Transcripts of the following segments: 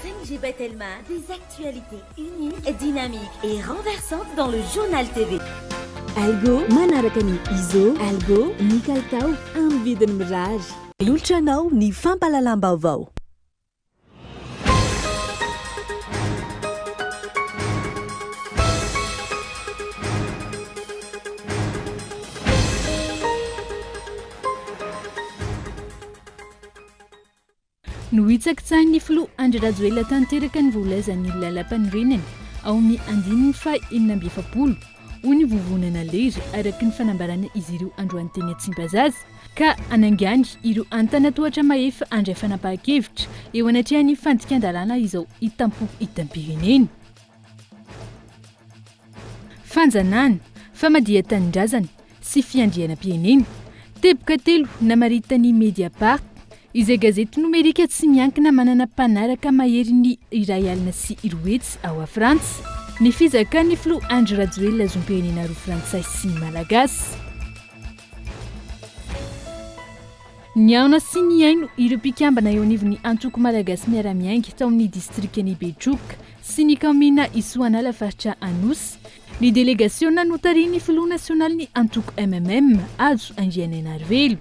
5GB Telma, des actualités uniques, dynamiques et renversantes dans le journal TV. Algo manaraka ny izo algo ny kalitao amin'ny vidiny mirary ilotranao ny fampalalam-baovao. No hitsakitsahiny ny filoha Andry Rajoelina tanteraka ny voalazan'ny lalam-panorenany ao amin'ny 2017 hoy ny vovonana lery araka ny fanambarana izy ireo androany teny Tsimbazaza ka anangany ireo antanatohatra mahefa andray fanapahan-kevitra eo anatrehan'ny fandikan-dalàna izao hitampoko hitam-pirenena. Fanjanana, famadihan-tanindrazana sy fiandrianam-pirenena teboka telo namaritany Mediapart izay gazety nomerika tsy miankina manana mpanaraka mahery ny iray alina sy iroetsy ao a Frantsa. Ny fizakan'ny filoha Andry Rajoelina zom-pirenena roa frantsay sy malagasy. Ny aona sy ny aino ireo mpikambana eo anivon'ny antoko malagasy miara-miainga tao amin'ny distrikany Betroka sy ny kaomina Isoanala faritra Anosy. Ny délégationna notarian'ny filoha nasionaly ny antoko MMM azo Andriananarivelo.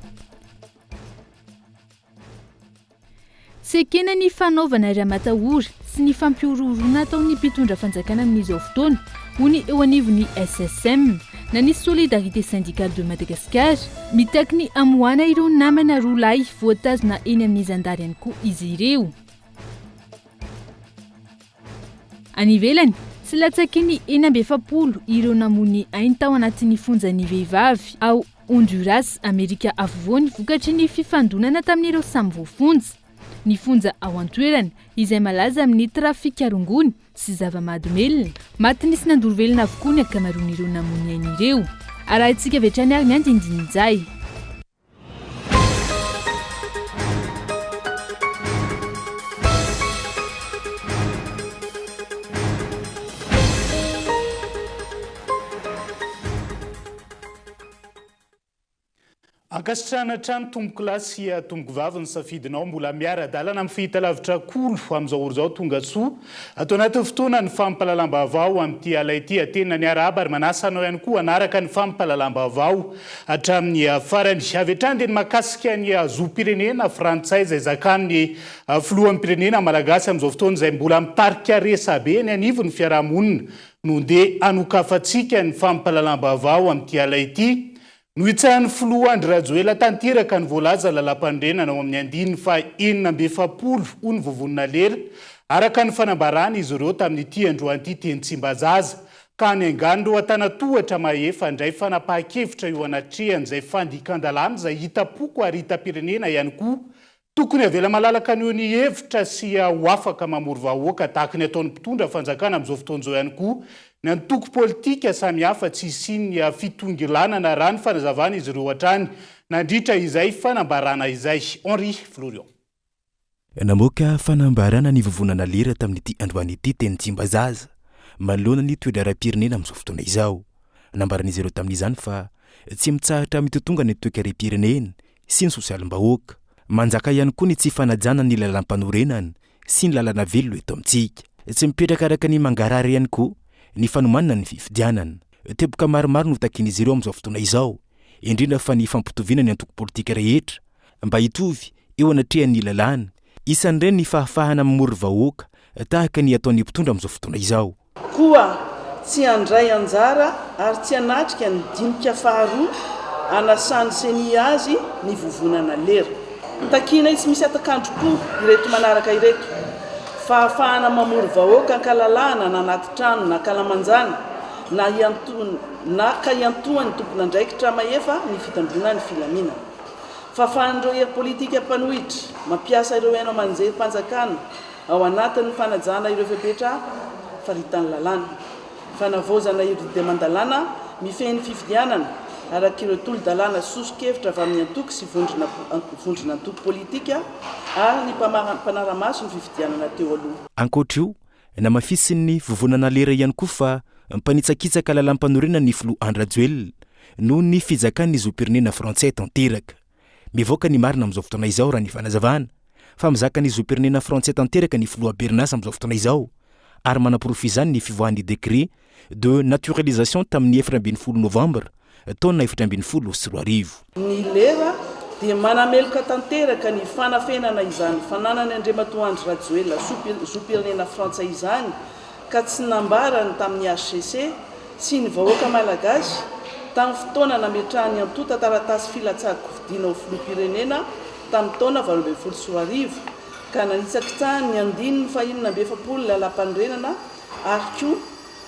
Sekena ny fanaovana raha-matahory sy ny fampiororona ataon'ny mpitondra fanjakana amin'izao fotoana hoy eo anivon'ny SSM na ny Solidarité Syndicale de Madagascar mitaky ny amoana ireo namana roa lahy voatazona eny amin'ny zandary ihany koa izy ireo. Any ivelany tsy latsaky ny 47 ireo namony ainy tao anatin'ny fonjan'ny vehivavy ao Honduras Amerika afovoany vokatry ny fifandonana tamin'ireo samy voafonja. Ny fonja ao an-toerana izay malaza amin'ny trafika rongony sy zava-mahadomelina maty nisy nandorovelona avokoa ny akamaroan'ireo namony ainy ireo. Arahintsika vetrany ary ny andindininjay. Ankasitrahana trano tomboko lahy sy tomboko vavy ny safidinao mbola miara-dalana amin'ny fahitalavitra kolo amin'izao ora izao tonga tsoa atao anaty fotoana ny fampalalam-baovao amin'ity ala ity atena ny arahaba ary manasa anao ihany koa anaraka ny fampalalam-baovao hatramin'ny farany avy hatrany dia ny mahakasika ny zom-pirenena frantsay izay zakan'ny filohan'ny pirenena malagasy amin'izao fotoana izay mbola mitarika resa be ny anivony fiarahamonina no ndeha anokafantsika ny fampalalam-baovao amin'ity ala ity. No hitsahan'ny filoha Andry Rajoelina tanteraka ny voalaza lalam-panorenana ao amin'ny 2017 hoy ny vovonana lery araka ny fanambarana izy ireo tamin'ity androan'ity teny Tsimbazaza ka ny angano antanatohatra mahefa andray fanapahan-kevitra eo anatrehany izay fandikan-dalàna izay hitapoko ary hitam-pirenena ihany koa tokony avela malalaka an'io ny hevitra sy ho afaka mamory vahoaka tahaka ny ataon'ny mpitondra fanjakana amin'izao fotoan'izao ihany koa ny antoko politika samihafa tsy isin'ny fitongilanana raha ny fanazavana izy ireo hatrany nandritra izay fanambarana izay. Henri Florian namoaka fanambarana ny vovonana lera tamin'ity androan'ity teny Tsimbazaza manoloana ny toedra ara-pirenena amin'izao fotoana izao. Nambaran'izy ireo tamin'izany fa tsy mitsahatra mitotonga ny toekarem-pirenena sy ny sosialim-bahoaka. Manjaka ihany koa ny tsy fanajana ny lalam-panorenana sy ny lalana velona eto amintsika. Tsy mipetraka araka ny mangarary ihany koa ny fanomanana ny fifidianana. Teboka maromaro no takin'izy ireo amin'izao fotoana izao, indrindra fa ny fampitoviana ny antoko politika rehetra mba hitovy eo anatrehan'ny lalàna. Isan'ireny ny fahafahana mamory vahoaka tahaka ny ataon'ny mpitondra amin'izao fotoana izao. Koa tsy andray anjara ary tsy anatrika ny dinika faharoa anasany seny azy ny vovonana lera. Takina tsy misy atakandro koa ireto manaraka ireto. Fahafahana mamory vahoaka ankalalahana na anaty trano na kalamanjana na ka iantohany tompona andraikitra mahefa ny fitandrona ny filaminana. Fahafahan'ireo hery politika mpanohitra mampiasa ireo haino amanjery mpanjakana ao anatin'ny fanajana ireo fepetra faritany lalàna. Fanavozana ireo demandalàna mifehy ny fifidianana araka ireo tolo-dalàna soso-kevitra avy amin'ny antoko sy vondrona antoko politika ary ny mpanaramaso ny fifidianana teo aloha. Ankoatr'io, namafisin'ny vovonana lera ihany koa fa mpanitsakitsaka lalam-panorenana ny filoha Andry Rajoelina noho ny fizakan'ny zom-pirenena frantsay tanteraka. Mivoaka ny marina amin'izao fotoana izao raha ny fanazavana fa mizaka ny zom-pirenena frantsay tanteraka ny filoha Bernas amin'izao fotoana izao ary manaporofy izany ny fivoahan'ny décret de naturalisation tamin'ny 4 novembre taona 2024. Ny lera dia manameloka tanteraka ny fanafenana izany fananany Andriamatoa Andry Rajoelina zom-pirenena frantsay izany ka tsy nambarany tamin'ny HCC sy ny vahoaka malagasy tamin'ny fotoana nametrahany antota taratasy filatsako vidina ho filoham-pirenena tamin'ny taona 2024 ka nanitsakitsahany ny 5/7 lalam-panorenana ary koa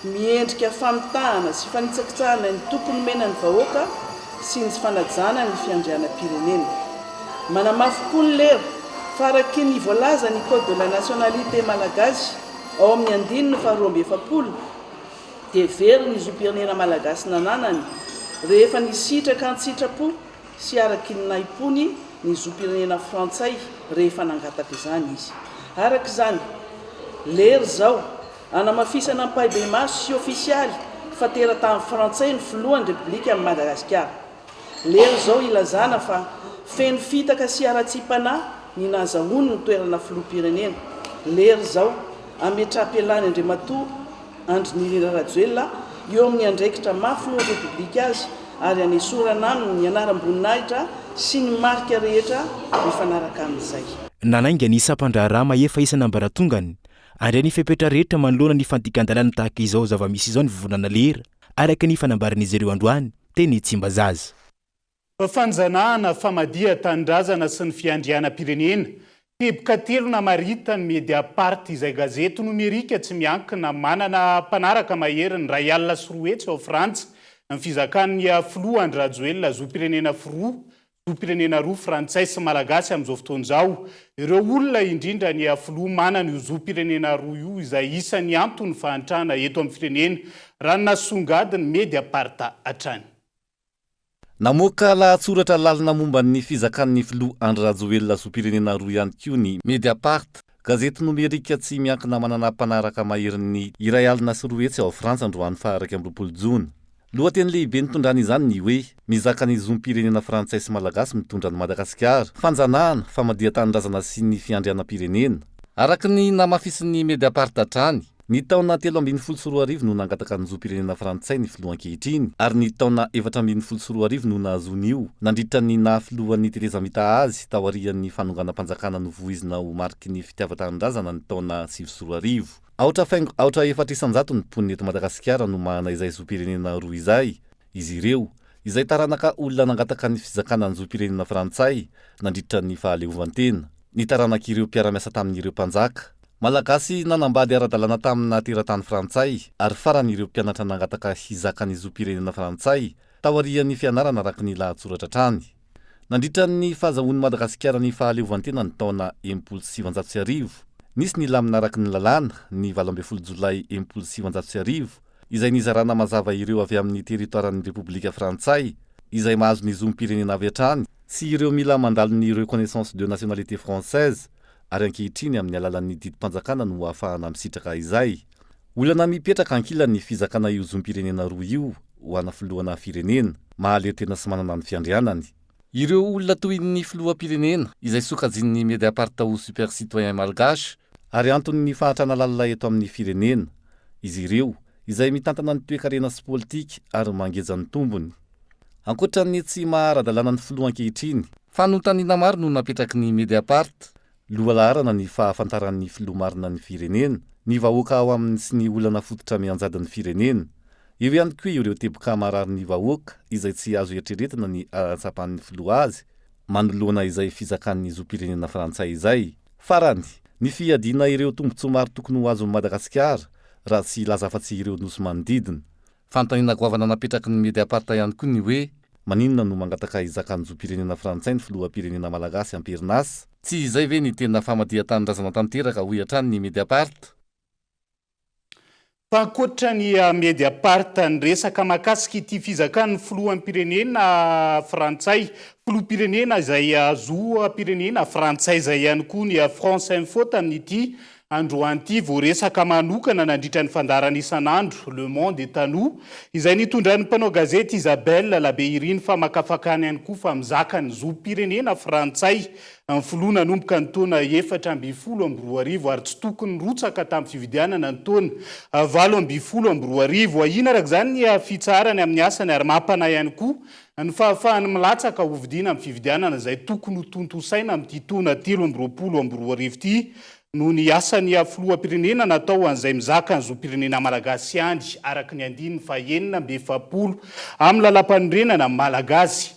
miendrika famitahana sy fanitsakitsahana ny tokony mena ny vahoaka sy ny fanajana ny fiandrianam-pirenena. Manamafy koa ny lera faraky ny voalaza ny code de la nationalité malagasy ao amin'ny 2/7 dia very ny zom-pirenena malagasy nananany rehefa nisitraka an-tsitrapo sy araky ny naipony ny zom-pirenena frantsay rehefa nangataka izany izy. Araka izany, lery zao anamafisana ny paille maso sy ofisialy fa teratany frantsay ny filohan'ny repoblika amin'ny Madagasikara. Lery zao ilazana fa feno fitaka sy ara-tsipana ny nazahoany ny toerana filoham-pirenena. Lery zao ametraha-pialany Andriamatoa Andry Rajoelina eo amin'ny andraikitra mafilohan'ny repoblika azy ary anesorana aminy ny anaram-boninahitra sy ny marika rehetra mifanaraka amin'izay. Nanainga ny isam-pandraharama efa isana ambaratongany ary ny fepetra rehetra manoloana ny fandikan-dalàna tahaka izao zava-misy izao ny vivonana lera araka ny fanambaran'izy ireo androany teny Tsimbazaza. Fanjanahana famadia tandrazana sy ny fiandrianam-pirenena teboka 3 namarita ny Mediapart izay gazety nomerika tsy miankina manana mpanaraka maheriny ray alina sy roetsy ao Frantsa ny fizakan'ny filoha Andry Rajoelina zom-pirenena roa frantsay sy malagasy amin'izao fotoana izao. Ireo olona indrindra ny filoha manana io zom-pirenena roa io izay isan'ny antony fahantrana eto amin'ny firenena raha nasongadiny Mediapart hatrany. Namoaka lahatsoratra lalina momba ny fizakan'ny filoha Andry Rajoelina zom-pirenena roa ihany koa ny Mediapart, gazety nomerika tsy miankina manana mpanaraka maherin'ny iray alina sy roetsy ao Frantsa androany faha 20 Jona. Lohateny lehibe nitondrany izany ny hoe mizaka ny zom-pirenena frantsay sy malagasy mitondra ny Madagasikara, fanjanahana, famadihan-tanindrazana sy ny fiandrianam-pirenena. Araka ny namafisin'ny Mediapart hatrany, ny taona 3/24 no nangataka ny zom-pirenena frantsay ny filoha ankehitriny ary ny taona 4/24 no nahazoany io nandritra ny nahafilohan'ny Tereza Mitahazy tao aorian'ny fanonganam-panjakana novoizina ho mariky ny fitiavan-tanindrazana ny taona 2024. Aotra 400 ny mponina eto Madagasikara no mahana izay zom-pirenena roa izay. Izy ireo izay taranaka olona nangataka ny fizakana ny zom-pirenena frantsay nandritra ny fahaleovantena. Ny taranak'ireo mpiara-miasa tamin'ireo mpanjaka malagasy nanambady ara-dalàna tamina teratany frantsay ary faran'ireo mpianatra nangataka hizaka ny zom-pirenena frantsay tao aorian'ny fianarana araka ny lahatsoratra hatrany. Nandritra ny fahazahoan'ny Madagasikara ny fahaleovantena ny taona 1700 nisy ny lamina araka ny lalàna ny 12 Jolay 1700 izay nizarana mazava ireo avy amin'ny teritoaran'ny Repoblika Frantsay izay mahazo ny zom-pirenena avy hatrany sy ireo mila mandalo ny reconnaissance de nationalité française ary ankehitriny amin'ny alalan'ny didim-panjakana no ahafahana misitraka izay. Olana mipetraka ankila ny fizakana io zom-pirenena roa io ho ana filohana firenena mahaleo-tena sy manana ny fiandrianany. Ireo olona toy ny filoham-pirenena izay sokajian'ny Mediapart ho super citoyen malgache ary antony ny fahatrana lalina eto amin'ny firenena. Izy ireo izay mitantana ny toe-karena sy politika ary mangeja ny tombony. Ankoatra ny tsy mahara-dalàna ny filoha ankehitriny, fanontaniana maro no napetraky ny Mediapart. Lohalaharana ny fahafantaran'ny filoha marina ny firenena, ny vahoaka ao amin'ny sy ny olana fototra mianjadin'ny firenena. Eo ihany koa ireo teboka marary ny vahoaka izay tsy azo eritreretina ny atsapan'ny filoha azy, manoloana izay fizakan'ny zom-pirenena frantsay izay. Farany, ny fiadiana ireo tombontsoa maro tokony ho azon'ny Madagasikara raha tsy lazafa-tsy ireo nosy manodidina. Fanontaniana goavana napetraky ny Mediapart ihany koa ny hoe maninona no mangataka hizakan'ny zom-pirenena frantsay ny filoham-pirenena malagasy am-perinasa? Tsy izay ve ny tena famadihan-tanindrazana tanteraka ho hatrany ny Mediapart? Ankoatra ny Mediapart ny resaka mahakasika ity fizakan'ny filoham-pirenena frantsay, filoham-pirenena izay zoa-pirenena frantsay izay ihany koa ny France Info tamin'ity androany ity voaresaka manokana nandritra ny fandarana isan'andro Le Monde Etanoux izay nitondran'ny mpanao gazety Isabelle Labeirine fa makafakany ihany koa fa mizaka ny zom-pirenena frantsay amin'ny filoha nanomboka ny taona 2014 ary tsy tokony rotsaka tamin'ny fividianana ny taona 2014. Ahina araka izany ny fitsarany amin'ny asany ary mampana ihany koa ny fahafahany milatsaka ho vidiana amin'ny fividianana izay tokony ho tontosaina amin'ity taona 2014 ity no ny asany filoham-pirenena natao an'izay mizaka ny zom-pirenena malagasy andry araka ny andininy fa 770 amin'ny lalam-panorenana malagasy.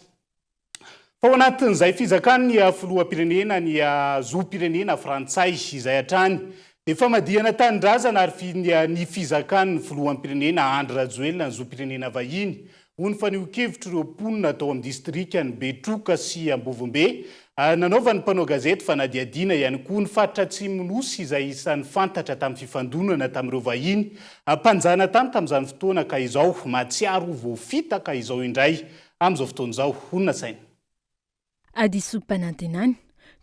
Fa ao anatin'izay fizakany ny filoham-pirenena ny zom-pirenena frantsay izay hatrany dia efa madihana tanindrazana ary ny fizakany filoham-pirenena Andry Rajoelina ny zom-pirenena vahiny ho ny fanio-kevitra ireo mponina atao amin'ny distrikany Betroka sy Ambovombe nanaovan'ny mpanao gazety fa nadiadiana ihany koa ny faritra Atsimonosy izay isan'ny fantatra tamin'ny fifandonana tamin'ireo vahiny mpanjana tamin'izany fotoana ka izao mahatsiaro voafitaka izao indray amin'izao fotoana izao. Honina saina Adiso mpanantenany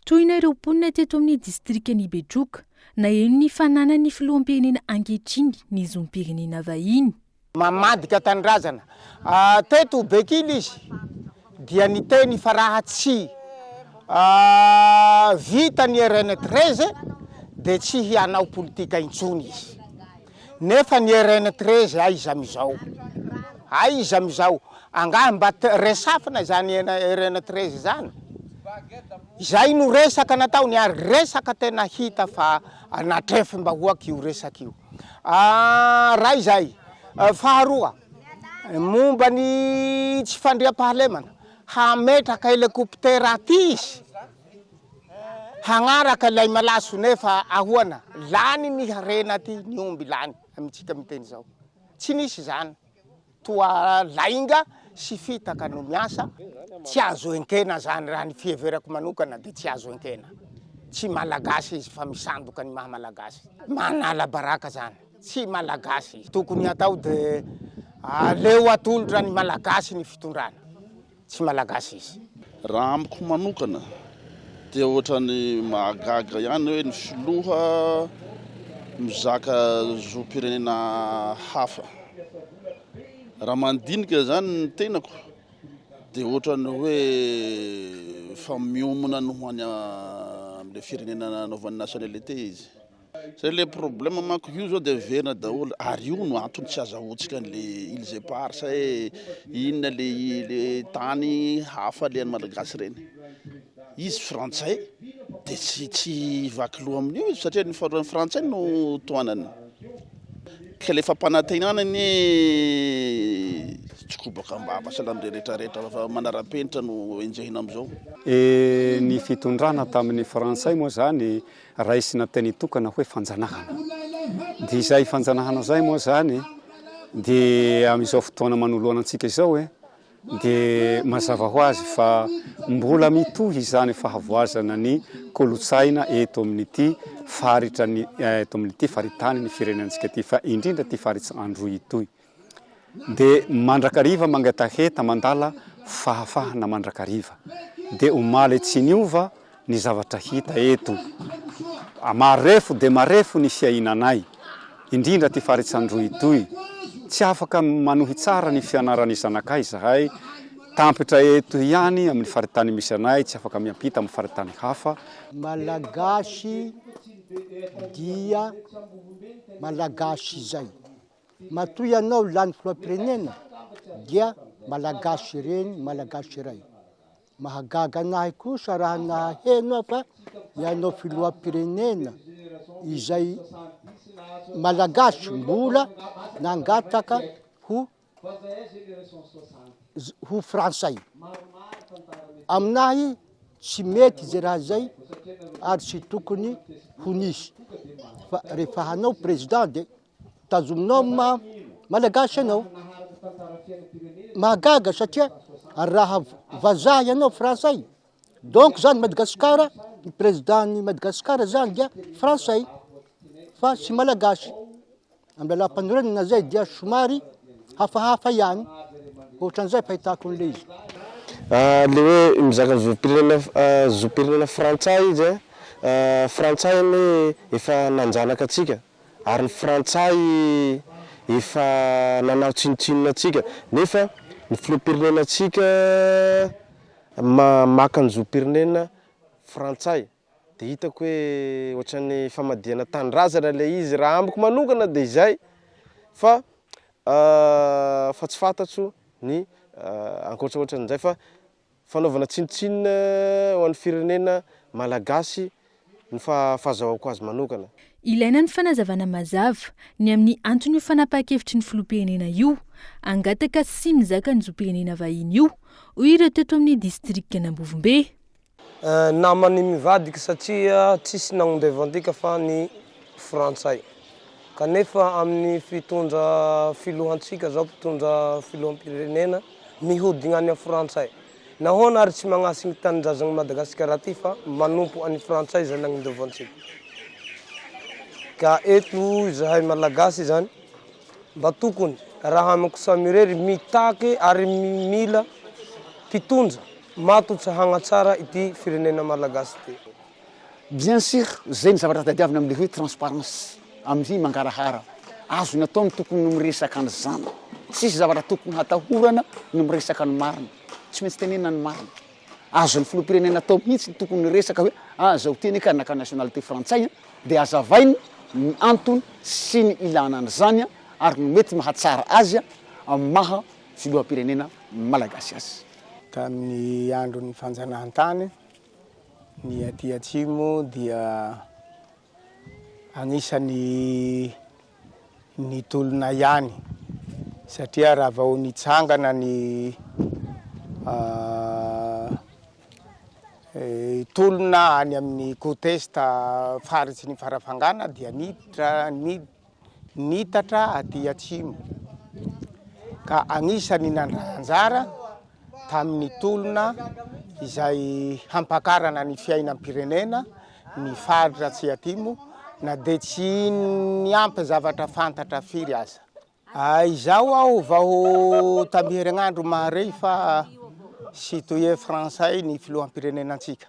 tohina ireo mponina teto amin'ny distrikany Betroka na eno ny fananany filoham-pirenena ankehitriny ny zom-pirenena vahiny. Mamadika tanindrazana teto Bekily izy dia ny teny fa raha tsy vita ny RN13 dia tsy hianao politika intsony izy. Nefa ny RN13 aiza mizao angahy mba resafina zany RN13 zany. Izay no resaka nataony ary resaka tena hita fa natrefy mba hoaky io resaka io. Raha izay faharoa momba ny tsy fandriam-pahalemana hametraka helikoptera aty izy hagnaraka ilay malaso nefa ahoana lany ny harena aty ny omby lany amintsika miteny zao. Tsy nisy zany toa lainga sy fitaka no miasa tsy azo enkena zany raha ny fieverako manokana dia tsy azo enkena. Tsy malagasy izy fa misandoka ny maha malagasy. Manala baraka zany. Tsy malagasy tokony atao dia leo atolotra ny malagasy ny fitondrana. Tsy malagasy izy. Raha amiko manokana dia ohatrany mahagaga ihany hoe ny filoha mizaka zom-pirenena hafa. Raha mandinika zany ny tenako dia ohatrany hoe fa miomana no ho any amin'ilay firenena anaovan'ny nationalité izy. Zay le problème manko io zao dia verina daholo ary io no antony tsy azahoantsika an'ilay Îles Éparses hoe inona le tany hafa le any malagasy reny. Izy frantsay dia tsy vaky loha amin'io izy satria ny frantsay no toanany. Ka le fampanantenanany tsikobaka mbaba salambe rehetrarehetra fa manara-penitra no enjehina amin'izao. Ny fitondrana tamin'ny frantsay moa zany raisina teny tokana hoe fanjanahana. Dia izay fanjanahana zay moa zany dia amin'izao fotoana manoloana antsika izao dia mazava ho azy fa mbola mitohy zany fahavoazana ny kolotsaina eto amin'ity faritra ny eto amin'ity faritany ny firenentsika ty fa indrindra ty faritsy Androy itoy. Dia mandrakariva mangetaheta mandala fahafahana mandrakariva dia omaly tsy niova ny zavatra hita eto. Marefo dia marefo ny fiainanay indrindra ty faritsy Androy itoy. Tsy afaka manohy tsara ny fianarany zanakay zahay tampitra eto ihany amin'ny faritany misy anay tsy afaka miampita amin'ny faritany hafa. Malagasy dia malagasy zay. Matoy ianao lany filoham-pirenena dia malagasy reny malagasy ray. Mahagaga anahy kosa raha naheno fa ianao filoham-pirenena izay malagasy mbola nangataka ho frantsay. Aminahy tsy mety zay raha zay ary tsy tokony ho nisy. Fa rehefa hanao président dia tazominao malagasy ianao. Mahagaga satria raha vazaha ianao frantsay. Donc zany Madagasikara, ny président ny Madagasikara zany dia frantsay fa tsy malagasy. Amin'ny lalam-panorenana zay dia somary hafahafa ihany. Ohatran'izay fahitako an'ilay izy. Le hoe mizaka zom-pirenena frantsay izy frantsay hoe efa nanjanaka atsika ary ny frantsay efa nanao tsinotsinona atsika nefa ny filoham-pirenena atsika maka ny zoam-pirenena frantsay dia hitako hoe ohatran'ny famadihana tanindrazana ilay izy raha ambiko manokana dia izay fa tsy fantatso ny ankoatraohatran'izay fa fanaovana tsinotsinona ho an'ny firenena malagasy ny fahazahoako azy manokana. Ilaina ny fanazavana mazava ny amin'ny antony io fanapa-kevitry ny filoham-pirenena io angataka sy mizaka ny zoam-pirenena vahiny io hoy ireo teto amin'ny distrikta n'Ambovombe. Namany mivadika satria tsisy nagnondevantika fa ny frantsay kanefa amin'ny fitondra filohantsika zao mpitondra filoham-pirenena mihodigna any frantsay nahoana ary tsy magnasy ny tanindrazana Madagasikara aty fa manompo any frantsay zany nagnondevantsika ka eto zahay malagasy zany mba tokony raha amiko samirery mitaky ary mila mpitondra matotra hagnatsara ity firenena malagasy ty. Bien sûr zay ny zavatra tadiavina amin'le hoe transparence amin'izay mangarahara azo ny atao ny tokony miresaka ny zana tsisy zavatra tokony hatahorana ny miresaka ny marina tsy maintsy tenena ny marina azo ny filoham-pirenena atao mihitsy ny tokony resaka hoe zao teny ka naka nationalité frantsay dia azavainy ny antony sy ny ilana an'izany ary no mety mahatsara azy amin'ny maha filoham-pirenena malagasy azy. Tamin'ny andron'ny fanjanahantany ny aty atsimo dia anisany ny tolona ihany satria raha vao nitsangana ny tolona any amin'ny kotesta faritsy ny farafangana dia nitatra aty atsimo ka anisany nandrahanjara tamin'ny tolona izay hampakarana ny fiainam-pirenena ny faritra tsy atimo na dia tsy niampy zavatra fantatra firy aza. Izao aho vao tamin'ny herinandro maharey fa citoyen frantsay ny filoham-pirenenantsika.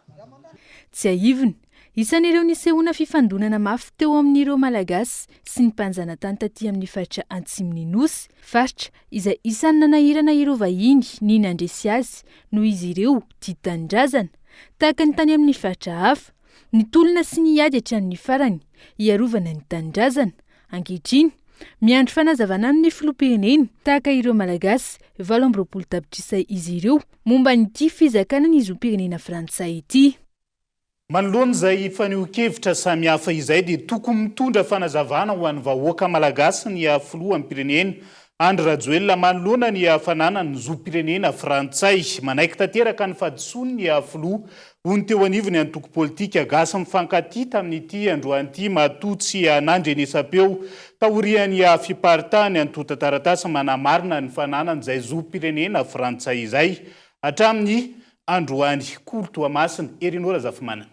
Tsy aivina, isan'ireo nisehoana fifandonana mafy teo amin'ireo malagasy sy ny mpanjana tany taty amin'ny faritra Antsimon'ny Nosy, faritra izay isan'ny nanahirana ireo vahiny ny nandresy azy noho izy ireo tia tanindrazana tahaka ny tany amin'ny faritra hafa, ny tolona sy ny ady hatramin'ny farany iarovana ny tanindrazana. Ankehitriny miandry fanazavana amin'ny filoham-pirenena tahaka ireo malagasy 20 tapitrisay izy ireo momba nyity fizakana ny zoam-pirenena frantsay ity. Manoloana izay fanio-kevitra samihafa izay dia tokony mitondra fanazavana ho an'ny vahoaka malagasy ny filoham-pirenena Andry Rajoelina manoloana ny hafanana ny zoam-pirenena frantsay manaiky tanteraka ny fahadisoany ny filoha hoy ny teo anivony antoko politika gasy mifankatia tamin'ity androan'ity matotsy nandrenesam-peo taorian'ny fiparitany antota taratasy manamarina ny fananany izay zoam-pirenena frantsay izay hatramin'ny androany Kolo Toamasina Erinora Zafimana.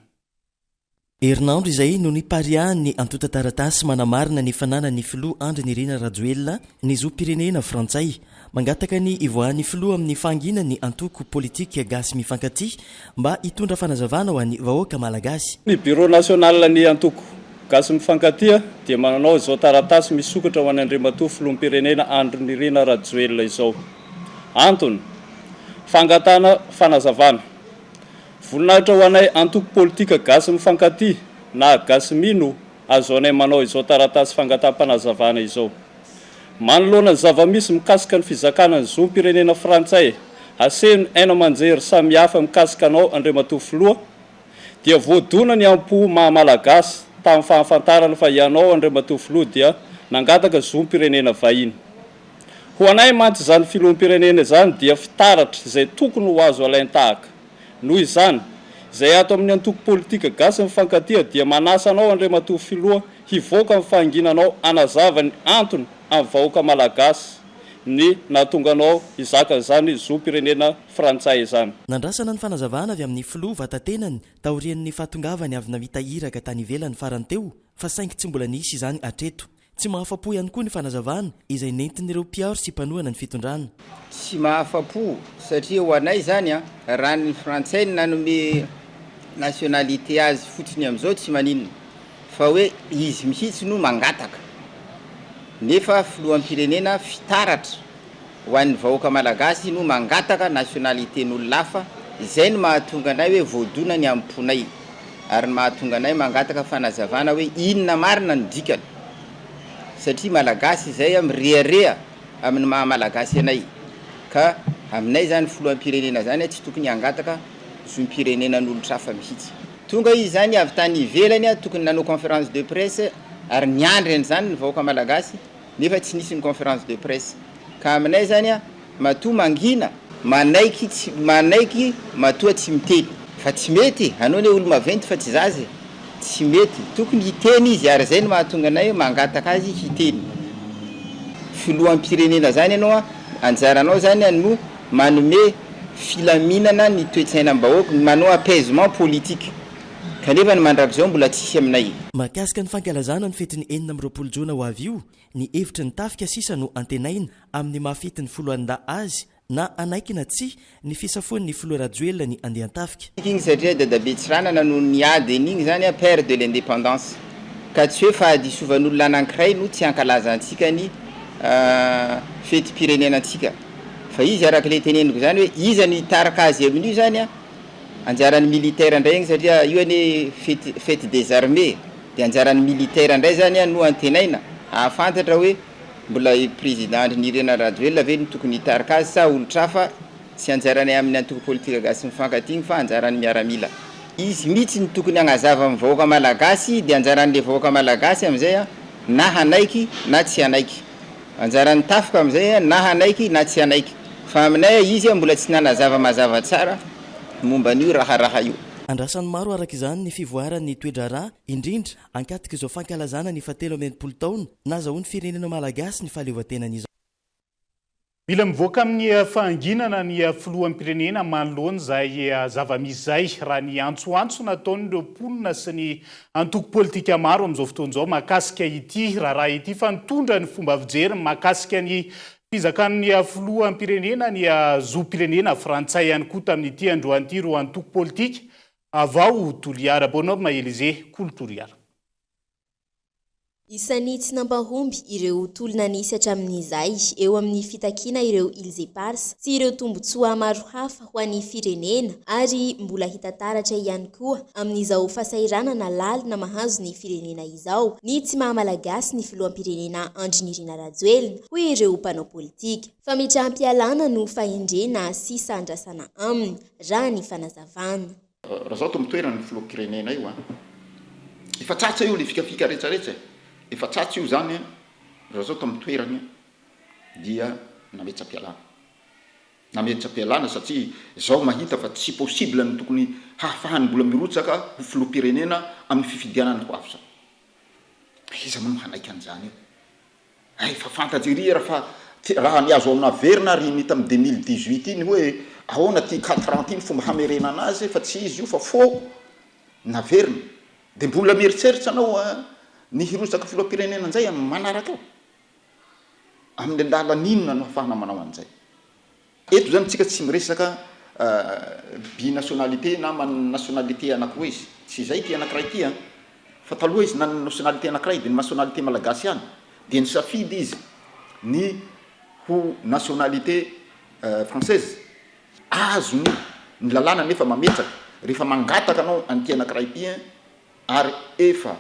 Herinandro izay no nipariahany antota taratasy manamarina ny fananany filoha Andry Nirina Rajoelina ny zoam-pirenena frantsay mangataka ny ivoahan'ny filoha amin'ny fanginany antoko politika gasy mifankatia mba hitondra fanazavana ho an'ny vahoaka malagasy. Ny bureau national ny antoko gasy mifankatia dia mananao izao taratasy misokatra ho an'Andriamatoa filoham-pirenena Andry Nirina Rajoelina izao. Antony fangatana fanazavana voninahitra ho anay antoko politika gasy mifankatia na gasy mino azoanay manao izao taratasy fangatam-panazavana izao. Manoloana ny zava-misy mikasika ny fizakana ny zoam-pirenena frantsay aseno aina manjery samihafa mikasika anao Andriamatoa filoha dia voadona ny ampo mahamalagasy tamin'ny fahafantarana fa ianao Andriamatoa filoha dia nangataka zoam-pirenena vahiny. Ho anay mantsy izany filoham-pirenena izany dia fitaratra izay tokony ho azo alain-tahaka. Noho izany, izay ato amin'ny antoko politika gasy mifankatia dia manasa anao Andriamatoa filoha hivoaka amin'ny fanginanao anazava ny antony amin'ny vahoaka malagasy ny nahatonga anao izaka izany zoam-pirenena frantsay izany. Nandrasana ny fanazavana avy amin'ny filoha vatantenany taorian'ny fahatongavany avy navita iraka tany ivelany farany teo fa saingy tsy mbola nisy izany hatreto. Tsy mahafapo ihany koa ny fanazavana izay nentin'ireo mpiaro sy mpanohana ny fitondrana. Tsy mahafapo satria ho anay zany raha ny frantsay nanome nationalité azy fotsiny am'izao tsy maninona fa hoe izy mihitsy no mangataka nefa filoham-pirenena fitaratra ho an'ny vahoaka malagasy no mangataka nationalité n'olo-lafa izay no mahatonga anay hoe voadonany amponay ary ny mahatonga anay mangataka fanazavana hoe inona marina ny dikany satria malagasy izay amrearea amin'ny maha malagasy anay ka aminay zany filoham-pirenena zany tsy tokony hangataka zonim-pirenenan'olo-trafa mihitsy tonga izy zany avy tany ivelany tokony nanao conférence de presse ary niandreny zany ny vahoaka malagasy nefa tsy nisy ny conférence de presse ka aminay zany matoa mangina manaiky matoa tsy miteny fa tsy mety anao le olo maventy fa tsy zazy tsy mety tokony hiteny izy ary zay no mahatonga anay mangataka azy hiteny filoham-pirenena zany ianao anjaranao zany no manome filaminana ny toe-tsainam-bahoaka manao apaisement politique kanefa ny mandrak'izao mbola tsisy aminay mahakasika ny fankalazana ny fetiny 4 jona ho avy io ny hevitra ny tafika sisa no antenaina amin'ny mahafetin'ny foloanida azy na anaikina tsy ny fisafoan'ny filoha rajoelona ny andeha an-tafika igny satria dadabe tsiranana no niady an'igny zany père de l'indépendance ka tsy hoe fahadisovan'olona anankiray no tsy ankalaza antsika ny fety-pirenenantsika fa izy araka le teneniko zany hoe iza ny taraka azy amin'io zany anjaran'ny militaire indray igny satria io ane fety des armées de anjaran'ny militaire indray zany no antenaina ahafantatra hoe mbola président Nirina Rajoelina ve ny tokony hitarika azy sa olo-trafa tsy anjaranay amin'ny antoko politika gasy mifankatigny fa anjaran'ny miaramila izy mihitsy ny tokony hagnazava amin'ny vahoaka malagasy de anjaran'le vahoaka malagasy am'izay na hanaiky na tsy hanaiky anjaran'ny tafika am'izay na hanaiky na tsy hanaiky fa aminay izy mbola tsy nanazava mazava tsara momba an'io raharaha io andrasan'ny maro araka izany ny fivoaran'ny toedrara indrindra ankatika izao fankalazana ny 17 taona nazahoany firenena malagasy ny fahaleovan-tenan'izao mila mivoaka amin'ny fahanginana ny filoham-pirenena manoloana zay zava-misy zay raha ny antsoantso nataony ireo mponina sy ny antoko politika maro amin'izao fotoan'izao mahakasika ity raharaha ity fa nitondra ny fomba fijery mahakasika ny fizakan'ny filoham-pirenena ny zoom-pirenena frantsay ihany koa tamin'ity androan'ity ro antoko politika avao Toliara Bonhomme Maelize Kulturiara. Isan'ny tsy nampahomby ireo tolona nisy hatramin'izay eo amin'ny fitakiana ireo Îles Éparses sy ireo tombotsoa maro hafa ho an'ny firenena ary mbola hita taratra ihany koa amin'izao fasairanana lalina mahazo ny firenena izao ny tsy mahamalagasy ny filoham-pirenena Andry Nirina Rajoelina ho ireo mpanao politika fa mitrahampialana no fahendrena sy sandrasana aminy raha ny fanazavana. Raha zao tomitoerana ny filoham-pirenena io efa tsatsa io le fikafika rehetrarehetra efa tsatsa io zany raha zao tomitoerana dia nametsa-pialana satria zao mahita fa tsy possible ny tokony hahafahany mbola mirotsaka ho filoham-pirenena amin'ny fifidianana ho avy zao iza moa hanaiky an'izany io efa fantatsiria raha niazo amina verina ry nita amin'ny 2018 iny hoe ahoana ty 40 iny fomba hamerena anazy fa tsy izy io fa fo naverina de mbola mieritseritsy anao ny hirotsaka filoham-pirenena an'izay amin'ny manaraka ao amin'ny alalan'inona no hafahana manao an'izay eto zany tsika tsy miresaka binationalité na nationalité anankiroa izy tsy zay ty anankiray ty fa taloha izy na nationalité anankiray de ny nationalité malagasy ihany de ny safidy izy ny ho nationalité française azo ny lalàna nefa mametsaka rehefa mangataka anao an'ity anankiray ty ary efa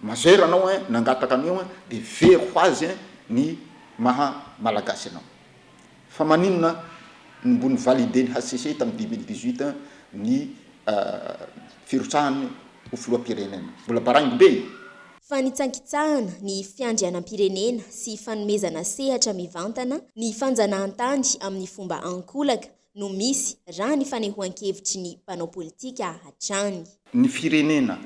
majeur anao nangataka an'io de very ho azy ny maha malagasy anao fa maninona mbony validé ny HCC tamin'ny 2018 ny firotsahany ho filoham-pirenena mbola baraingo be fa nitsankitsahana ny fiandrianam-pirenena sy fanomezana sehatra mivantana ny fanjanahantany amin'ny fomba ankolaka no misy raha ny fanehoan-kevitry ny mpanao politika hatrany ny firenena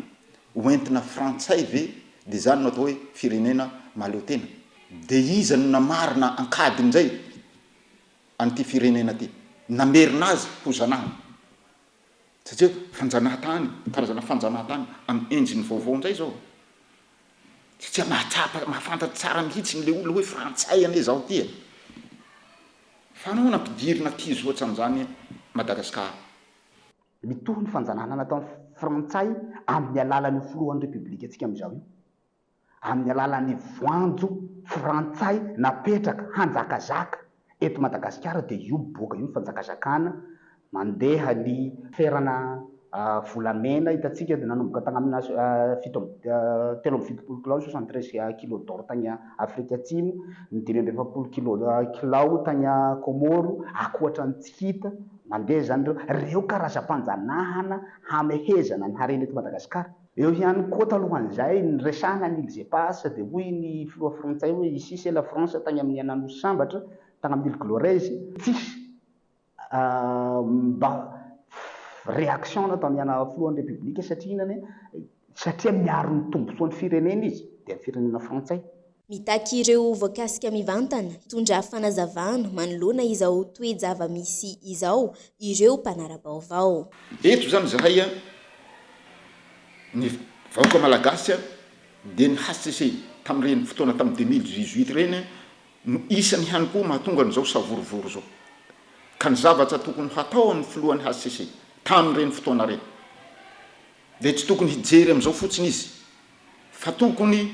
hoentina frantsay ve de zany no atao hoe firenena mahaleotena de iza no namarina ankadiny zay an'ity firenena ty namerina azy ho zanahany satria fanjanahatany karazana fanjanahatany amin'ny enjiny vaovao nzay zao satria mahafantatry tsara mihitsy le olo hoe frantsay ane zao ty fa anao nampidirina kizy ohatrany zany Madagasikara mitohy ny fanjanahana nataony frantsay amin'ny alalan'ny filohan'ny republika atsika amin'izao io, amin'ny alalan'ny voanjo frantsay napetraka hanjakazaka eto Madagasikara, dia io boaka io ny fanjakazakana mandeha ny ferana volamena hitantsika dia nanomboka tagny amina 3 kilao 73 kilo d'or tagny Afrika Atsimo, ny 570 kilao tagny Komoro, akoatra ny Tsikita mandeha zany reo karazam-panjanahana hamehezana ny harena eto Madagasikara. Eo ihany koa talohan'izay ny resahana ny Ilze Passe dia hoy ny filoha frantsay hoe ici c'est la France tagny amin'ny anano sambatra tagny amin'ny Ile Glorieuse, tsisy mba réaction nataony ana filohan'ny republika satria miaro ny tombosoan'ny firenena izy dia ny firenena frantsay. Mitaky ireo voakasika mivantana hitondra fanazavana manoloana izao toe-java misy izao ireo mpanara-baovao. Eto zany zahay ny vahoaka malagasy dia ny HCC tamin'ireny fotoana tamin'ny 2018 reny no isany ihany koa mahatonga an'izao savorovoro zao. Ka ny zavatra tokony hatao ny filohan'ny HCC tamin'ireny fotoana reny dia tsy tokony hijery amin'izao fotsiny izy, fa tokony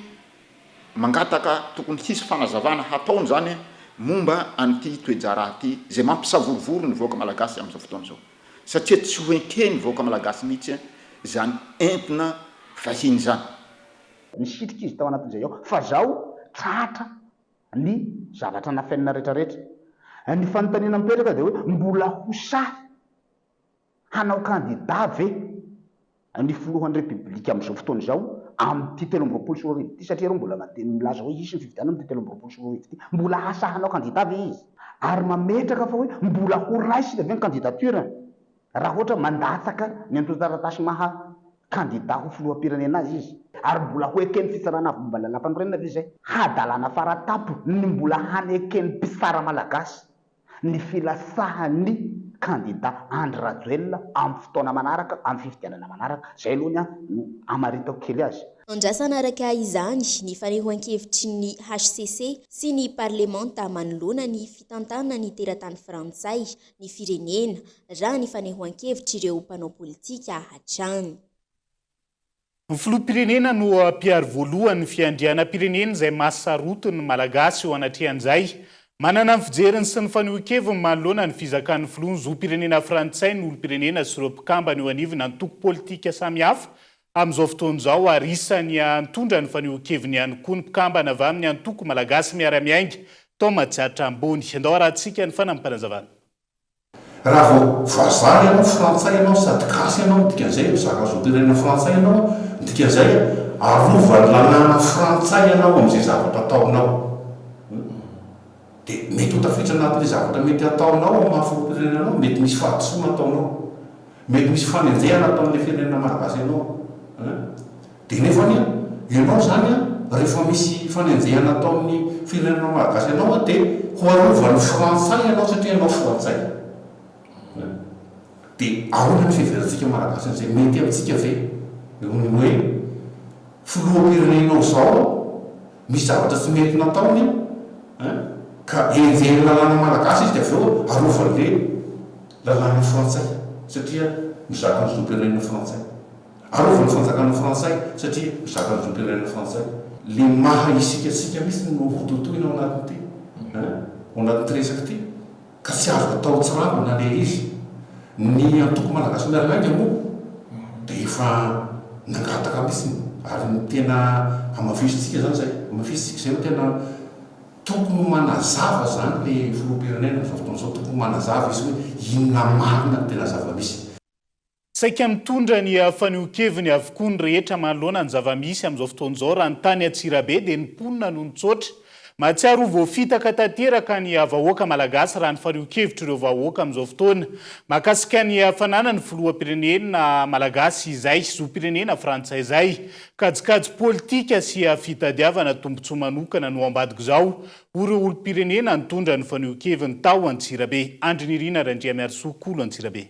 mangataka, tokony hisy fanazavana hataony zany momba an'ity toejara ty zay mampisavorovoro ny vahoaka malagasy amin'izao fotoana zao, satria tsy hoenkeny vahoaka malagasy mihitsy zany entina vahiny zany. Nisitrika izy tao anatin'izay ao fa zao tratra ny zavatra nafainina rehetrarehetra. Ny fanontaniana mipetraka dia hoe mbola hosahy hanao kandida ve ny filohan'ny republika amin'izao fotoana izao amin'ity 2024 ity, satria reo mbola milaza hoe isy ny fividianana amin'ity 2024 ity, mbola asa hanao kandida ve izy ary mametraka fa hoe mbola ho raisiny avy ny candidature raha ohatra mandatsaka ny antotaratasy maha kandida ho filoham-pirenena azy izy, ary mbola ho ekeny fitsarana avy momba lalam-panorenana ve zay hadalana faratapo ny mbola hanekeny mpisara malagasy ny filasahan'ny kandida Andry Rajoelina amin'ny fotoana manaraka, amin'ny fifidianana manaraka. Zay aloha no amaritako kely azy. Andrasana araka izany ny fanehoan-kevitry ny HCC sy ny parlemanta manoloana ny fitantana ny teratany frantsay ny firenena raha ny fanehoan-kevitry ireo mpanao politika hatrany. Ny filoham-pirenena no mpiaro voalohany fiandrianam-pirenena izay mahasarotiny malagasy eo anatrehan'izay. Manana ny fijeriny sy ny fanehoan-keviny manoloana ny fizakan'ny filoha ny zoam-pirenena frantsay ny olom-pirenena sy ireo mpikambana eo anivony antoko politika samihafa amin'izao fotoana izao, ary isany antondra ny fanehoan-keviny ihany koa ny mpikambana avy amin'ny antoko malagasy miara-miainga tao Mahatsiaritra ambony. Andao arahantsika ny fanampanazavana. Raha vao vazaha ianao frantsay ianao sady gasy ianao dikan'izay mizaka zoam-pirenena frantsay ianao dikan'izay arovany lalàna frantsay ianao amin'izay zavatra ataonao. Dia mety ho tafiditra anatin'ilay zavatra mety ataonao amin'ny maha-filoham-pirenenanao, mety misy fahadisoana ataonao, mety misy fanenjehana ataon'ilay firenena malagasy ianao. Dia nefany ianao zany rehefa misy fanenjehana ataon'ny firenena malagasy ianao dia ho arovany frantsay ianao satria ianao frantsay. Dia ahoana ny fiheverantsika malagasy an'izay mety amintsika ve hoe filoham-pirenenao zao misy zavatra tsy mety nataony ka enjehany lalàna malagasy izy dia avy eo arovan'le lalàna frantsay satria mizaka ny zoam-pirenena frantsay, arovany fanjakana frantsay satria mizaka ny zoam-pirenena frantsay. Le maha isikatsika mihitsy no hototoina ao anatin'ity ao anatin'ity resaka ity ka tsy azo atao tsirambina le izy ny antoko malagasy miara-miainga moa dia efa nangataka mihitsy ary ny tena amafisitsika zany zay amafisitsika zay no tena tokony manazava zany le filoham-pirenena fa fotoana izao tokony manazava izy hoe inona marina tena zava-misy. Saika mitondra ny fanehoan-keviny avokoa ny rehetra manoloana ny zava-misy amin'izao fotoana izao raha ny tany Antsirabe dia ny mponina no nitsotra. Mahatsiaro voafitaka tanteraka ny vahoaka malagasy raha ny fanehoan-kevitra ireo vahoaka amin'izao fotoana mahakasika ny hafanana ny filoham-pirenena malagasy izay zoam-pirenena frantsay izay, kajikajy politika sy fitadiavana tombotsoa manokana no ambadika izao ireo olom-pirenena nitondra ny fanehoan-keviny tao Antsirabe. Andry Nirina Randriamiarsoa, Kolo Antsirabe.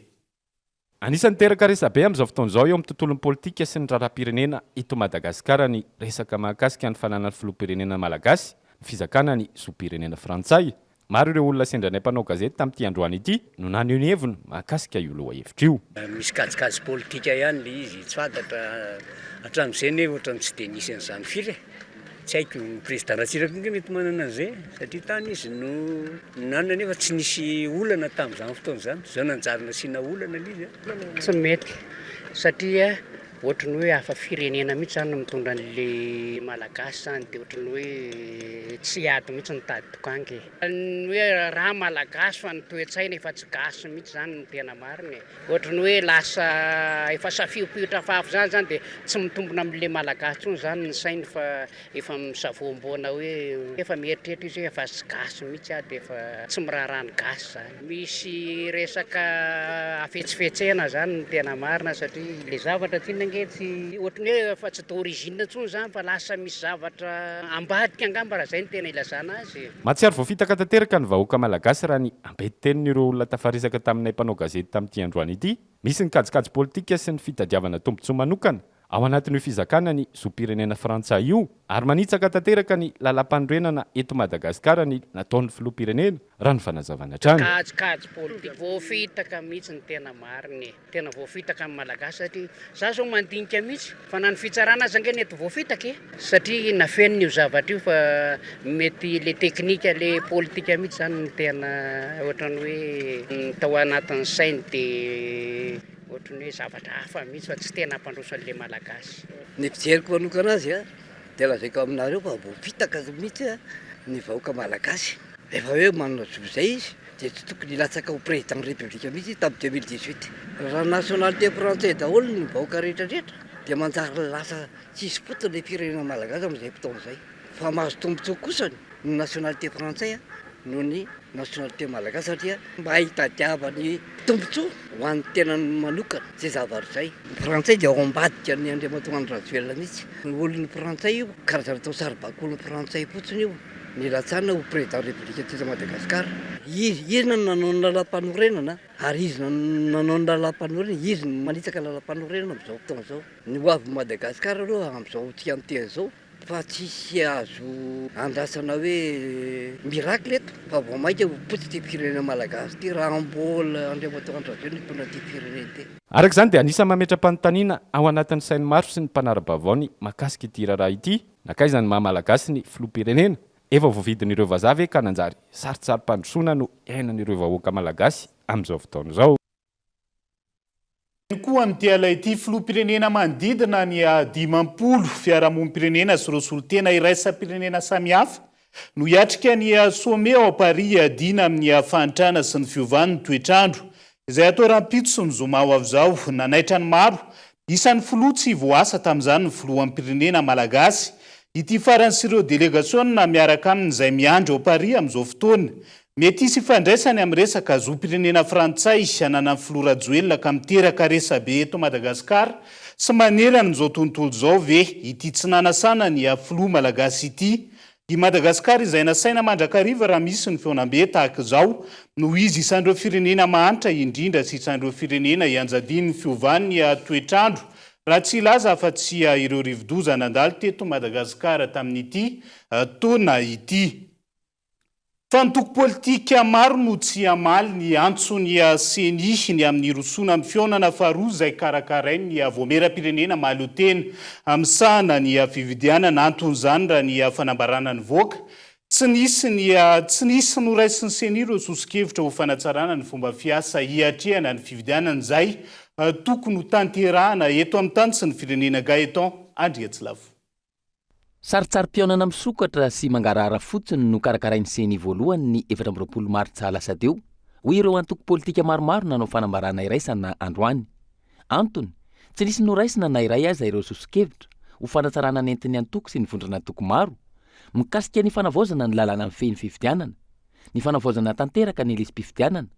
Anisan'ny teraka resabe amin'izao fotoana izao eo amin'ny tontolon'ny politika sy ny raharaham-pirenena eto Madagasikara ny resaka mahakasika ny fananany filoham-pirenena malagasy, ny fizakana ny zoam-pirenena frantsay. maro ireo olona sendranay mpanao gazety tamin'ity androany ity no naneho ny heviny mahakasika io lohahevitra io. Misy kajikajy politika ihany le izy tsy fantatra hatramin'izay nefa ohatrany tsy dia nisy an'izany firy. Tsy haiko ny président Ratsiraka inge mety manana an'izay satria tany izy no nanana nefa tsy nisy olana tamin'izany fotoana izany. Izao nanjary nasiana olana le izy. Tsy mety satria ohatrany hoe hafa firenena mihitsy zany mitondra an'le malagasy zany dia ohatrany hoe tsy ady mihitsy nitady tokangy. Ny hoe raha malagasy fa ny toe-tsaina efa tsy gasy mihitsy zany no tena mariny. Ohatrany hoe lasa efa safiopiotra fafy zany dia tsy mitombona amin'le malagasy tsony zany ny sainy fa efa misavoamboana hoe efa mieritreritra izy hoe efa tsy gasy mihitsy dia efa tsy mirarany gasy zany. Misy resaka afetsifetsena zany no tena marina satria le zavatra tiana tsy ohatrany hoe efa tsy d'origine tsony zany fa lasa misy zavatra ambadika angamba raha zay ny tena ilazana azy. Matsiaro voafitaka tanteraka ny vahoaka malagasy raha ny ambeti-tenin'ireo olona tafarisaka taminay mpanao gazety tamin'ity androany ity. Misy ny kajikajy politika sy ny fitadiavana tombontsoa manokana ao anatin'io fizakana ny zoam-pirenena frantsay io ary manitsaka tanteraka ny lalam-panorenana eto Madagasikara ny nataon'ny filoham-pirenena raha ny fanazavana trany. Kajikajy politika voafitaka mihitsy ny tena mariny, tena voafitaka amin'ny malagasy satria za zao mandinika mihitsy fa na ny fitsarana azy ange eto voafitaka satria nafeniny io zavatra io fa mety le teknika le politika mihitsy zany ny tena ohatrany hoe tao anatin'ny sainy dia ohatrany hoe zavatra hafa mihitsy fa tsy tena mpandroso an'le malagasy. Ny fijeriko manokana azy dia lazaiko aminareo fa voafitaka mihitsy ny vahoaka malagasy. Efa hoe manao zay izy dia tsy tokony hilatsaka ho président république mihitsy tamin'ny 2018. Raha nationalité français daholo ny vahoaka rehetrarehetra dia manjary lasa tsisy potiny le firenena malagasy amin'izay fotoana izay. Fa mahazo tombontsoa kosa ny nationalité français noho ny nationalité malagasy satria mba hitadiavany tombontsoa ho an'ny tena manokana zay zavatra izay. Ny frantsay dia ao ambadika ny Andriamatoa Rajoelina mihitsy. Ny olon'ny frantsay io karazana tao saribakoly frantsay fotsiny io nilatsana ho président république teto Madagasikara. Izy nanao ny lalam-panorenana ary izy nanao ny lalam-panorenana, izy manitsaka lalam-panorenana amin'izao fotoana izao. Ny hoavy Madagasikara aloha amin'izao tiantena izao fa tsisy azo andrasana hoe miracle eto fa vao mainka potsy ty firenena malagasy ty raha mbola Andriamatoa Rajoelina nitondra ty firenena ty. Araka izany dia anisany mametra-panontaniana ao anatin'ny sainy maro sy ny mpanara-bavaony mahakasika ity raharaha ity nakaiza ny maha-malagasy ny filoham-pirenena efa voavidin'ireo vazaha ka nanjary sarotsaro-pandrosoana no iainan'ireo vahoaka malagasy amin'izao fotoana izao. Koa amin'ity alaity filoham-pirenena manodidina ny 50 fiarahamonim-pirenena sy ireo solotena iraisam-pirenena samihafa no hiatrika ny sommet ao Paris adina amin'ny fahantrana sy ny fiovany ny toetrandro izay atao rahampitso sy mizoma ao avizao nanaitra ny maro isan'ny filoha tsy voasa tamin'izany ny filoham-pirenena malagasy ity farany sy ireo délégation miaraka amin'izay miandry ao Paris amin'izao fotoana. Mety hisy ifandraisany amin'ny resaka zoam-pirenena frantsay anana ny filoha Rajoelina ka miteraka resabe eto Madagasikara sy manerana n'izao tontolo izao ve ity tsy nanasana ny filoha malagasy ity. I Madagasikara izay nasaina mandrakariva raha misy ny feonam-be tahaka izao no izy isan'ireo firenena mahantra indrindra sy isan'ireo firenena ianjadiany ny fiovany toetrandro raha tsy ilaza afa-tsy ireo rivo-doza nandalo teto Madagasikara tamin'ity taona ity. Fantoko politika maro no tsy hamaly ny antsony CENI ny amin'ny rosoana amin'ny fionana faharoa izay karakarainy ny voameram-pirenena mahaleo tena amin'sahana ny fividianana anton'izany raha ny fanambarana ny voaka. Tsy nisy noraisin'ny CENI ireo sosikevitra ho fanatsarana ny fomba fiasa hiatrehana ny fividianana izay tokony ho tanterahana eto amin'ny tany sy ny firenena Gaëtan Andriatsilavo. Saritsary-pionana misokatra sy mangarahara fotsiny no karakarain'ny CENI voalohany ny 24 martsa lasa teo hoy ireo antoko politika maromaro nanao fanambarana iraisana androany. Antony tsy nisy noraisina na iray aza ireo sosikevitra ho fanatsarana nentin'ny antoko sy ny vondrana antoko maro mikasika ny fanavaozana ny lalàna mifehy ny fifidianana, ny fanavaozana tanteraka ny lisym-pifidianana,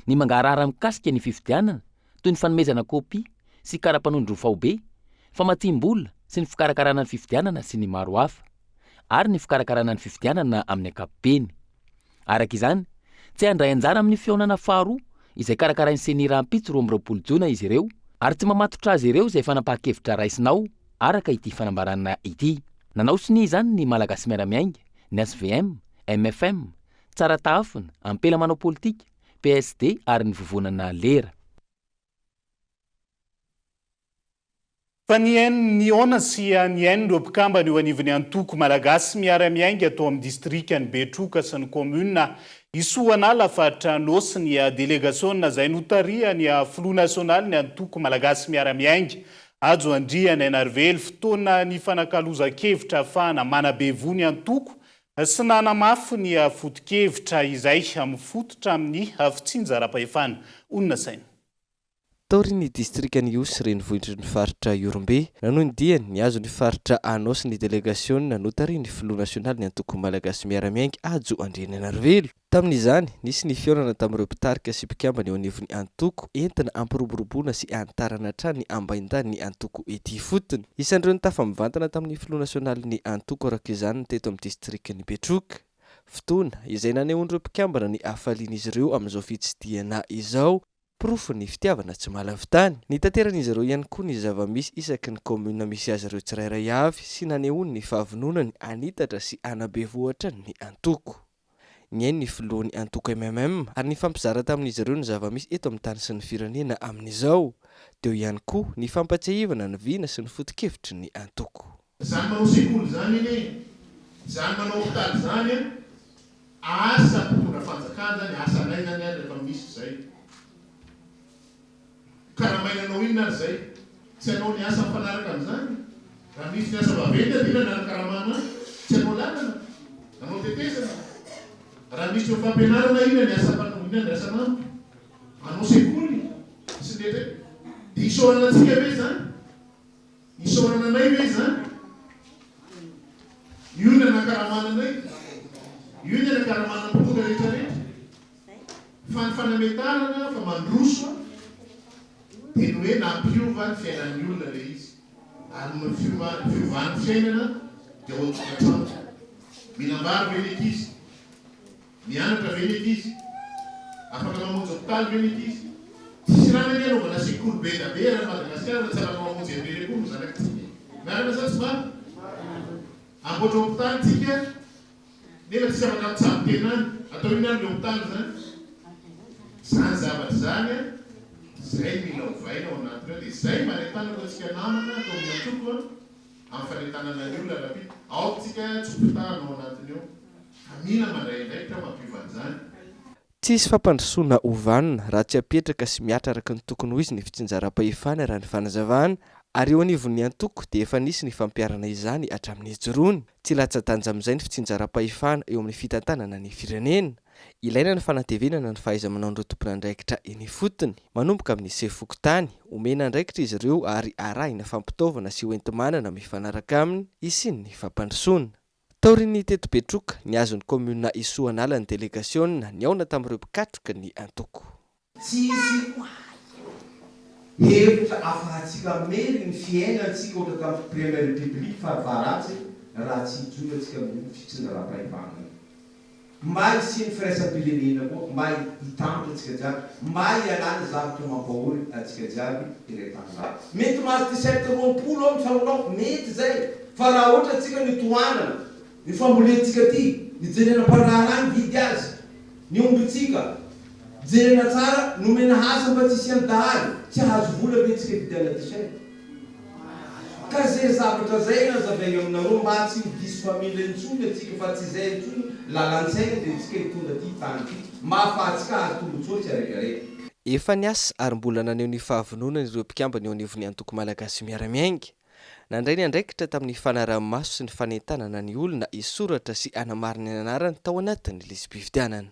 ny mangarahara mikasika ny fifidianana toy ny fanomezana kopia sy kara-panondro faobe, famatim-bola sy ny fikarakarana ny fifidianana sy ny maro hafa, ary ny fikarakarana ny fifidianana amin'ny ankapobeny. Araka izany, tsy handray anjara amin'ny fionana faharoa izay karakarain'ny CENI rahampitso 20 jona izy ireo, ary tsy mamatotra azy ireo izay fanapahan-kevitra raisinao araka ity fanambarana ity. Nanao siny izany ny Malagasy Miaramiainga, ny SVM, MFM, tsara tafona ampela manao politika PSD ary nivovonana lera. Fa ny ona sy ny ireo mpikambana eo anivon'ny antoko malagasy miara-miainga atao amin'ny distrikany Betroka sy ny komuna isoana lafatra nosy ny délégation zay notaria ny Flou national ny antoko malagasy miara-miainga ajo andriana Narvely fotoana ny fanakalozan-kevitra ahafahana manabevony antoko sy nanamafy ny foto-kevitra izay amin'ny fototra amin'ny fitsinjaram-pahefana onona saina. Taori ny distrikany Iosy renivohitry ny faritra Yorombe nanohy ny diany ny azo ny faritra Anosy ny délégation notary ny Flou national ny antoko malagasy miara-miainga ajo andriana Narvely. Tamin'izany nisy ny fiorana tamin'ireo mpitarika sy mpikambana eo anivon'ny antoko entina ampiroboroboana sy antarana hatrany ny ambaindany ny antoko ety fotony. Isan'ireo ny tafamivantana tamin'ny Flou national ny antoko araka izany teto amin'ny distrikany Betroka. Fotoana izay nanehoan'ireo mpikambana ny afalian'izy ireo amin'izao fitsidiana izao. Profo ny fitiavana tsy malavitany. Nitateran'izy ireo ihany koa ny zava-misy isaky ny komuna misy azy ireo tsirairay avy sy nanehoany ny fahavononany anitatra sy anabevohatra ny antoko. Ny hainy ny filohan'ny antoko MMM ary ny fampizara tamin'izy ireo ny zava-misy eto amin'ny tany sy ny firenena amin'izao. Teo ihany koa ny fampatsiahivana ny vina sy ny foto-kevitry ny antoko. Zany manao sekoly zany iny, zany manao hôpitaly zany, asa mpitondra fanjakana zany, asa anay zany rehefa misy zay. Karamainanao inona ary zay, tsy anao ny asa mifanaraka amin'izany. Raha misy ny asa vaventy dina na karamana, tsy anao lalana, anao tetezana. Raha misy eo fampianarana inona ny asa mpanonina ny asa nampo, anao sekoly, sy nete. Dia isorana antsika ve zany? Isorana anay ve zany? Io ny anakaramana anay, io ny anakaramana mpotoka rehetrarehetra. Fanametarana, fa mandroso, dia ny hoe nampiova ny fiainan'ny olona le izy. Ary ny fiovan'ny fiainana dia ho tongatrano. Minambary ve ny ankizy, mianatra ve ny ankizy, afaka mamonjy hôpitaly ve ny ankizy. Tsisy raha ny anaovana sekoly be da be raha Madagasikara tsy afaka mamonjy amreny koa zanakitsika. Miarana zany tsy maro. Amboatra hôpitaly tsika, nefa tsy afaka mitsabo tena any. Atao inona ny hôpitaly zany? Zany zavatra zany zay mila ovaina ao anatin'ireo dia zay manetanana atsika namana atao amin'ny antoko amin'ny fanetanana ny olona rapita. Aotsika tsopitahana ao anatiny eo. Fa mila mandraindraikitra mampiovan'izany. Tsisy fampandrosoana ovanina raha tsy apetraka sy miatra araka ny tokony ho izy ny fitsinjaram-pahefana raha ny fanazavana. Ary eo anivon'ny antoko dia efa nisy ny fampiarana izany hatramin'ny joroany. Tsy latsa-danja amin'izay ny fitsinjaram-pahefana eo amin'ny fitantanana ny firenena. Ilaina ny fanatevenana ny fahaiza-manao ireo tompon'andraikitra eny fotony. Manomboka amin'ny sefokotany, omena andraikitra izy ireo ary arahina fampitaovana sy hoentimanana mifanaraka aminy isiny ny fampandrosoana. Taorin'ny teto Betroka ny azon'ny komuna Isoanala ny délégation ny aona tamin'ireo mpikatroka ny antoko. Hevitra afahantsika mery ny fiainantsika ohatra tamin'ny première république fahavaratsy raha tsy hijonatsika amin'ny fitsinjaram-pahefana. May sy ny firaisampirenena koa, may hitambatra antsika jiaby, may ialana zavatra mampahory antsika jiaby iretan'izany. Mety mahazo 17 ao mifanonao, mety zay. Fa raha ohatra antsika ny tohanana, ny fambolentsika ty, ny jerenam-panarahany vidy azy, ny ombitsika, jerena tsara, nomena hasa mba tsy isiany dahalo, tsy ahazo vola ve tsika vidiana disay. Ka zay zavatra zay nazavaina aminareo mba tsy diso familya intsony atsika fa tsy zay intsony lalan-tsaina dia tsika hitondra ty tany ty mahafahantsika azo tombontsoa tsy araikaraiky. Efa niasa ary mbola naneho ny fahavononana ireo mpikambana eo anivon'ny antoko malagasy miara-miainga. Nandray ny andraikitra tamin'ny fanaraha-maso sy ny fanentanana ny olona isoratra sy anamariny ny anarany tao anatin'ny lisam-pifidianana.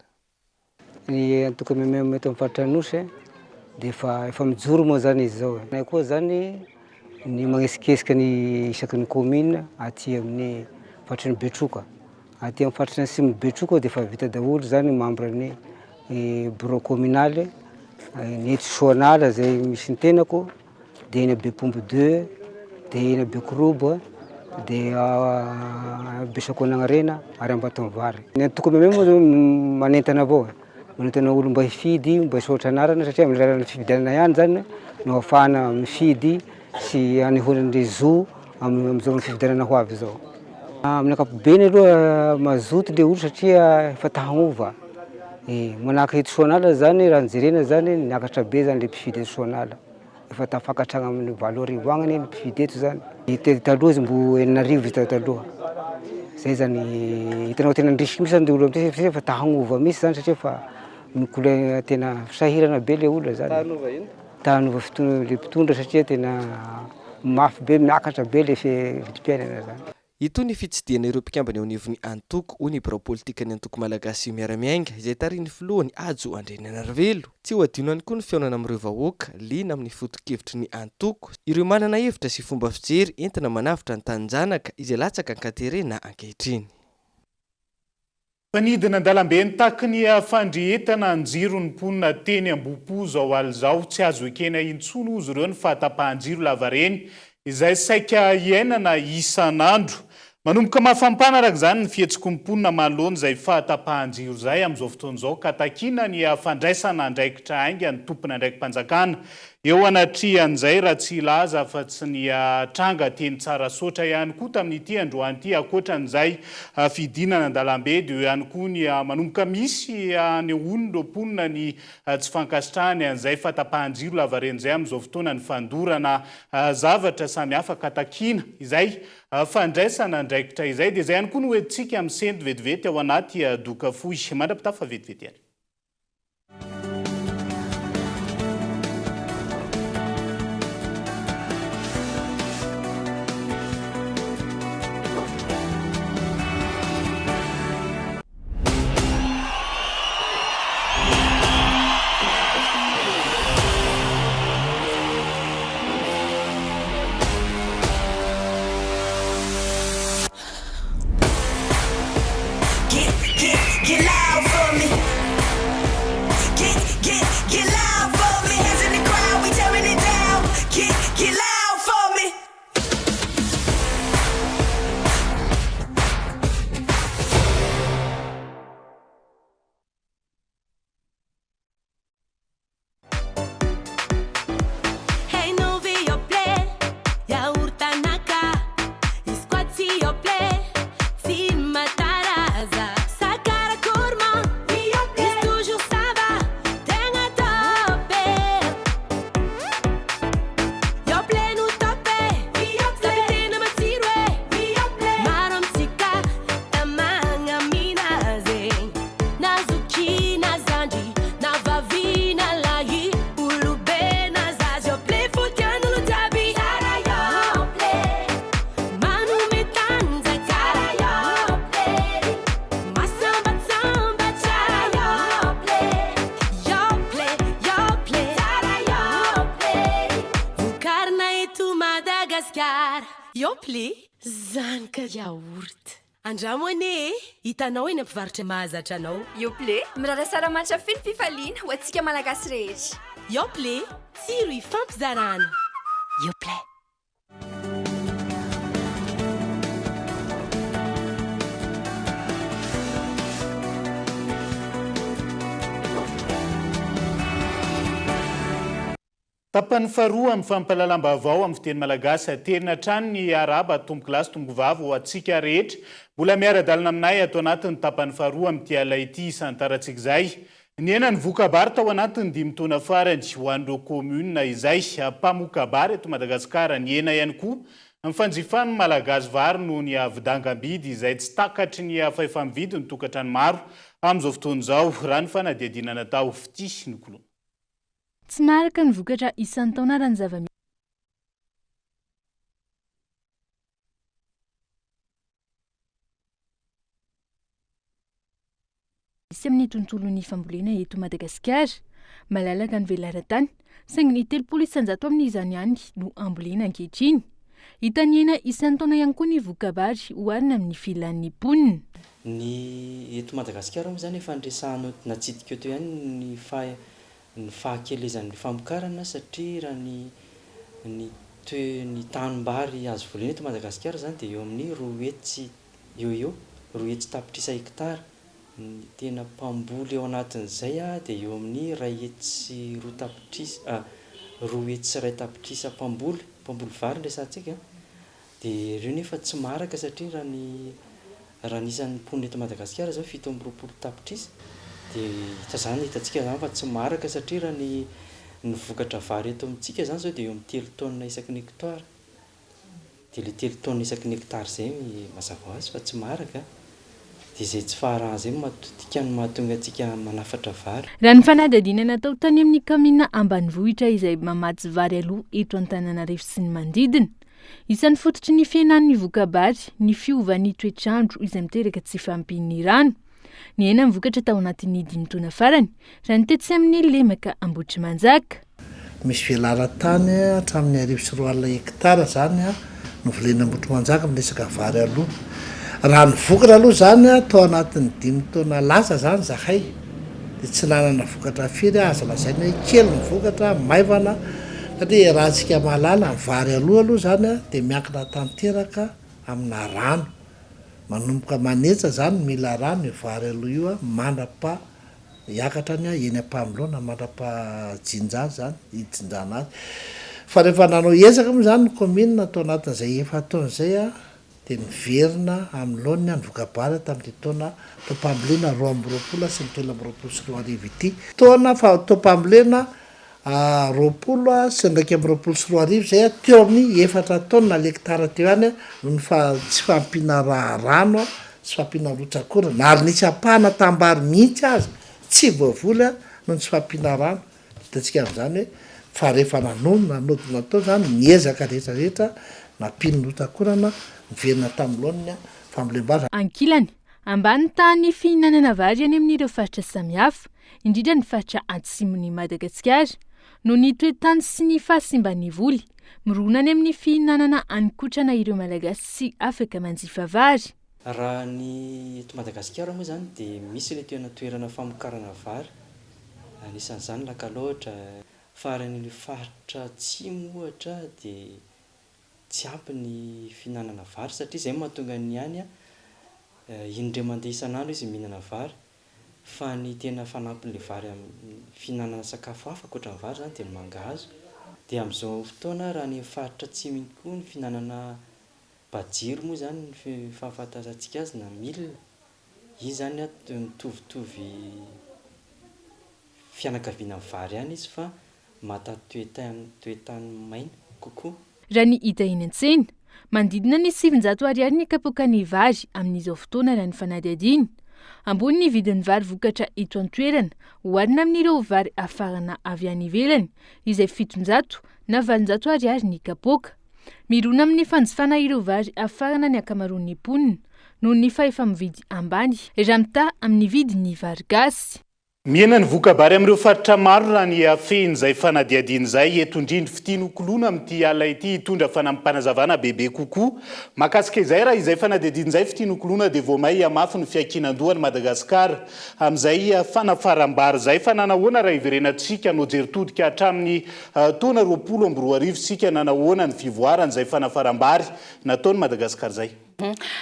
Ny antoko MMM eto amin'ny faritra Anosy dia efa mijoro moa zany izy zao. Nay koa zany ny magnesikesika ny isaky ny commune aty amin'ny faritrin'ny Betroka. Aty amin'ny faritrin'ny Asimby Betroka dia efa vita daholo zany membre ny bureau communal, ny Isoanala zay misy ny tenako, dia eny Bepombo 2, dia eny Bekorobo, dia Besakonagnarena ary Ambatomvary. Ny antoko MMM manentana avao. Manentana olo mba hifidy, mba hisoratra anarana satria amin'ny lalàna fifidianana ihany zany no ahafahana mifidy sy anehoana ny zo amin'izao fifidianana ho avy zao. Amin'ny ankapobeny aloha mazoto le olo satria efa tahagnova. Manahaka eto Soanala zany raha nijerena zany niakatra be zany le mpifidy eto Soanala. Efa tafakatragna amin'ny 8,000 agny ny mpifidy eto zany. Taloha izy mbo 4,000 izy taloha. Zay zany hitanao tena ndrisiky misy zany olo amty efa tahagnova misy zany satria efa mikole tena sahirana be le olona zany. Tahanova ino? Tahanova le mpitondra satria tena mafy be miakatra be le vidim-piainana zany. Itony fitsidiana ireo mpikambana eo anivon'ny Antoko hoy ny birao politika ny Antoko Malagasy miaramiainga izay tariny filohany Ajo Andriananarivelo. Tsy ho adino ihany koa ny fihaonana amin'ireo vahoaka liana amin'ny foto-kevitry ny Antoko. Ireo manana hevitra sy fomba fijery entina manavitra ny tanjanaka izay latsaka ankaterena ankehitriny. Fanidina an-dalambe nitaky ny fandrehetana anjiro ny mponina teny Ambohipo zao aly zao tsy azo ekena intsony ozy ireo ny fahatapahan-jiro lavareny izay saika iainana isan'andro. Manomboka mafampana araka zany ny fihetsika mponina manoloana izay fahatapahan-jiro zay amin'izao fotoana izao ka takina ny fandraisana andraikitra ainga ny tompona andraikim-panjakana. Eo anatrihan'izay raha tsy ilaza fa tsy ny tranga teny tsara sotra ihany koa tamin'ity androany ity ankoatran'izay fidinana an-dalambe dia eo ihany koa ny manomboka misy anehoany ireo mponina ny tsy fankasitrahany an'izay fahatapahan-jiro lavaren'izay amin'izao fotoana ny fandorana zavatra samihafa ka takina izay fandraisana andraikitra izay dia izay ihany koa no hoentintsika amin'ny sento vetivety ao anaty doka fohy mandrapitafa vetivety ihany. Andramone, hitanao eny ampivarotra mahazatra anao. Yoplait, mirara saramatra feno fifaliana ho antsika malagasy rehetra. Yoplait, tsiro ifampizarana. Yoplait. Tapany faharoa amin'ny fampalalam-baovao amin'ny fiteny malagasy aterina hatrany ny araba tombokilasy tombokivavy ho antsika rehetra. Mbola miara-dalana aminay atao anatin'ny tapany faharoa amin'ity alay ity isan-taratsika izay. Ny ena ny vokabary tao anatin'ny 5 taona farany ho an'ireo komuna izay mpamokabary eto Madagasikara. Ny ena ihany koa amin'ny fanjifany malagasy vary noho ny vidangam-bidy izay tsy takatry ny fahefa-mividy ny tokantrano maro amin'izao fotoana izao raha ny fanadihadiana natao fity ny kolona. Tsy maraka ny vokatra isan'ny taona raha ny zava-misy amin'ny tontolon'ny fambolena eto Madagasikara, malalaka ny velaran-tany, saingy ny 300 isanjato amin'izany ihany no ambolena ankehitriny. Hitaniana isan'ny taona ihany koa ny vokabary oharina amin'ny filan'ny mponina. Ny eto Madagasikara moa zany efa andresahanao natsidika eto ihany ny fahakelezan'ny famokarana satria raha ny tanimbary azo volena eto Madagasikara zany dia eo amin'ny 2 hetsy tapitrisa hektara. Ny tena mpamboly ao anatin'izay dia eo amin'ny 2 hetsy 2 hetsy 1 tapitrisa mpamboly vary ndrasantsika. dia ireo nefa tsy maraka satria raha nisan'ny mponina eto Madagasikara zao 7 tapitrisa dia hitantsika zany fa tsy maraka satria raha ny vokatra vary eto amintsika zany zao dia eo amin'ny 3 tonnes isaky ny hectare dia le 3 tonnes isaky ny hectare zay mazava ho azy fa tsy maraka dia izay tsy faharaha zay matotika ny mahatonga antsika manafatra vary. Raha ny fanadihadiana natao tany amin'ny kamina ambanivohitra izay mamatsy vary aloha eto Antananarivo sy ny manodidina, isan'ny fototry ny fiainan'ny vokabary ny fiovan'ny toetrandro izay miteraka tsy fampian'ny rano. Ny hena mivokatra tao anatin'ny 5 taona farany raha ny tetsy amin'ny Lemaka Ambohitrimanjaka. Misy velara-tany hatramin'ny 1,4 hektara zany no volena Ambohitrimanjaka miresaka vary aloha. Raha ny vokatra aloha zany tao anatin'ny 5 taona lasa zany zahay dia tsy nanana vokatra firy aza lazaina hoe kely ny vokatra maivana satria raha antsika mahalala ny vary aloha zany dia miankina tanteraka amina rano. Manomboka manetsa zany mila rano io vary aloha io mandrapa hiakatra eny ampamilona mandrapa jinja zany ijinjana azy. Fa rehefa nanao ezaka moa zany ny commune tao anatin'izay efa taona izay dia miverina amin'ny laoniny ny vokabary tamin'ity taona taopambolena 2020 sy ny 2024 ity. Taona fa taopambolena 20 sy ny 2024 zay teo amin'ny 4 taona l'hectare teo ihany no fa tsy fampiana rano tsy fampiana rotsakora na ary nisy apahana tambary mihitsy azy tsy voavoly no tsy fampiana rano. Hitantsika amin'izany hoe fa rehefa nanodi natao zany miezaka rehetrarehetra nampino rotakorana miverina tamin'ny laoniny fambolem-bary. Ankilany ambany tany fihinanana vary any amin'ireo faritra samihafa indrindra ny faritra atsimon'ny Madagasikara no ny toetany sy ny fahasimban'ny voly mirona any amin'ny fihinanana anikotrana ireo malagasy sy afaka manjifa vary. Raha ny eto Madagasikara moa zany dia misy le toerana famokarana vary, anisan'izany Lakaloatra, faran'ny faritra atsimo ohatra dia tsy ampy ny fihinanana vary satria izay mahatonga ny any indray mandeha isan'andro izy mihinana vary, fa ny tena fanampin'ilay vary amin'ny fihinanana sakafo hafa ankoatran'ny vary zany dia ny mangahazo. Dia amin'izao fotoana raha ny faritra atsimo iny koa ny fihinanana bajiro moa zany ny fahafantarantsika azy na milina, izy zany mitovitovy fianakaviana amin'ny vary ihany izy fa mata-toetany maina kokoa. Raha ny hita eny an-tsena manodidina ny 700 ariary ny kapokany vary amin'izao fotoana raha ny fanadihadiana. Ambony ny vidin'ny vary vokatra eto an-toerana hoharina amin'ireo vary afarana avy any ivelany izay 700 na 800 ariary ny kapoka. Mirona amin'ny fanjifana ireo vary afarana ny akamaroan'ny mponina noho ny fahefa-mividy ambany raha mitaha amin'ny vidin'ny vary gasy. Miena ny vokabary amin'ireo faritra maro raha ny afeny izay fanadihadiana izay eto indrindra fitianokoloana amin'ity ala ity hitondra fanampanazavana bebe kokoa. Mahakasika izay raha izay fanadihadiana izay fitianokoloana dia vao may hamafy ny fiankinandohan'i Madagasikara amin'izay fanafarambary izay fa nanahoana raha iverenantsika hanao jeritodika hatramin'ny taona 2024 sika nanahoana ny fivoarana izay fanafarambary nataon'i Madagasikara izay.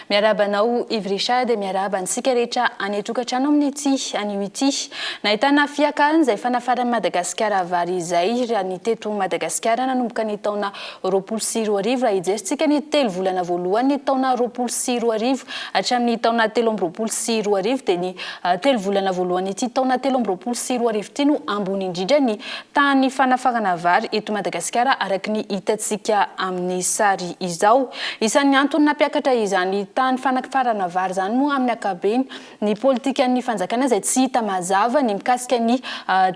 Miarabanao Yves Richard dia miarabantsika rehetra any an-tokantrano amin'ity anio ity. Nahitana fiakarana izay fanafaran'i Madagasikara vary izay raha ny teto Madagasikara nanomboka ny taona 2024 raha hijeritsika ny 3 volana voalohany ny taona 2024 hatramin'ny taona 2024 dia ny 3 volana voalohany ity taona 2024 ity no ambony indrindra ny tany fanafarana vary eto Madagasikara araka ny hitantsika amin'ny sary izao. Isan'ny antony nampiakatra izany tany fanafarana vary zany moa amin'ny akabeny ny politikan'ny fanjakana izay tsy hita mazava ny mikasika ny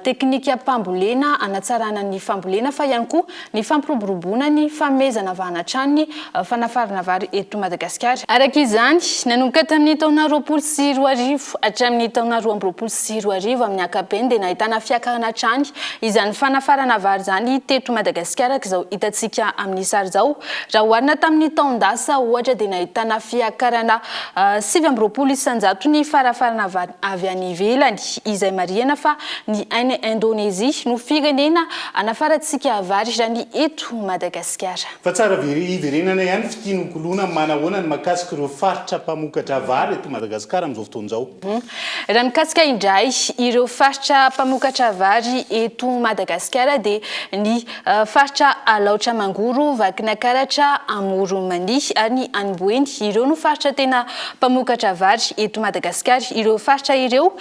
teknika mpambolena anatsarana ny fambolena fa ihany koa ny fampiroboroboana ny famezana vanatrany fanafarana vary eto Madagasikara. Araka izany nanomboka tamin'ny taona 2024 hatramin'ny taona 2024 amin'ny akabeny dia nahitana fiakarana trany izany fanafarana vary zany teto Madagasikara izao hitantsika amin'ny sary izao. Raha oharina tamin'ny taondasa ohatra dia nahitana ahitana fiakarana 7 isanjato ny farafarana avy any ivelany izay marihana fa ny any Indonésia no firenena anafarantsika vary raha eto Madagasikara. Fa tsara iverenana ihany fitianokolona manahoana ny makasika ireo faritra mpamokatra vary eto Madagasikara amin'izao fotoana izao. Raha mikasika indray ireo faritra mpamokatra vary eto Madagasikara dia ny faritra Alaotra Mangoro, Vakinakaratra, Amoromani ary ny Anboeny ireo no faritra tena mpamokatra vary eto Madagasikara. Ireo faritra ireo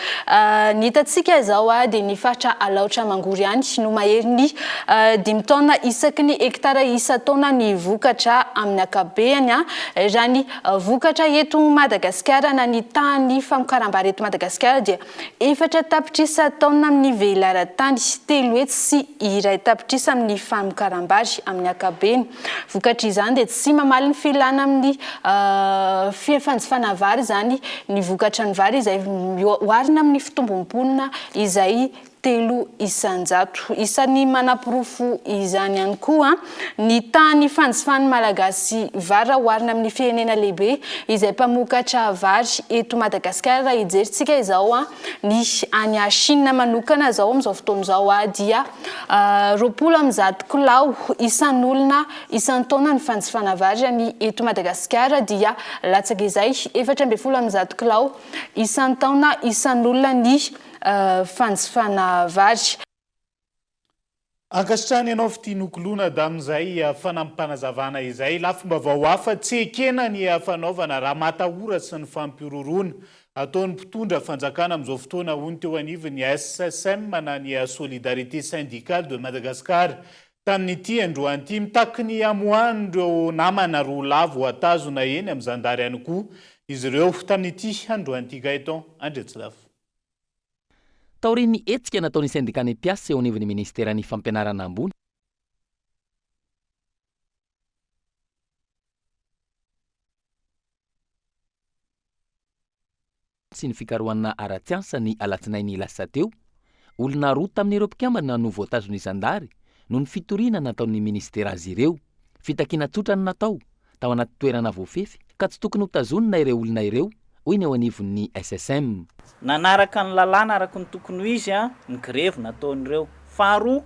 ny hitantsika zao dia ny faritra Alaotra Mangoro ihany no mahery ny 5 taona isaky ny hektara isa-taona ny vokatra amin'ny ankabehany raha ny vokatra eto Madagasikara na ny tany famokaram-bary eto Madagasikara dia 4 tapitrisa taona amin'ny velaran-tany, 3 hetsy sy 1 tapitrisa amin'ny famokaram-bary amin'ny ankabehany. Vokatra izany dia tsy mamaly ny filana amin'ny fanjifana vary zany ny vokatra ny vary izay oharina amin'ny fitombom-ponina izay 3 isanjato. Isan'ny manapirofo izany ihany koa ny tany fanjifany malagasy vary oharina amin'ny firenena lehibe izay mpamokatra vary eto Madagasikara. Raha ijerintsika izao ny any Chine manokana zao amin'izao fotoana izao dia 20 kilao isan'olona isan-taona ny fanjifana vary ny eto Madagasikara dia latsaka izay 40 kilao isan-taona isan'olona ny fanjifana vary. Ankasitrany ianao fitianokolona da amin'izay fanampanazavana izay lafomba vaoafa tsy ekena ny fanaovana raha matahora sy ny fampiroroana ataon'ny mpitondra fanjakana amin'izao fotoana hony teo anivony SSM na ny Solidarité Syndicale de Madagascar tamin'ity androany ity mitaky ny amohan'ireo namana roa lavo atazona eny amin'ny zandary ihany koa izy ireo tamin'ity androany ity Gaëtan Andretsilafo. Taoriny etsika nataon'ny sindikany mpiasa eo anivon'ny ministeran'ny fampianarana ambony sy ny fikarohana ara-tsiansa ny alatsinainy lasa teo olona roa tamin'ireo mpikambana no voatazony zandary no ny fitoriana nataon'ny ministera azy ireo. Fitakiana tsotra ny natao tao anaty toerana voafefy ka tsy tokony ho tazonina ireo olona ireo hoy ny eo anivon'ny SSM. Nanaraka ny lalàna araka ny tokony izy ny grevy nataon'ireo. Faharoa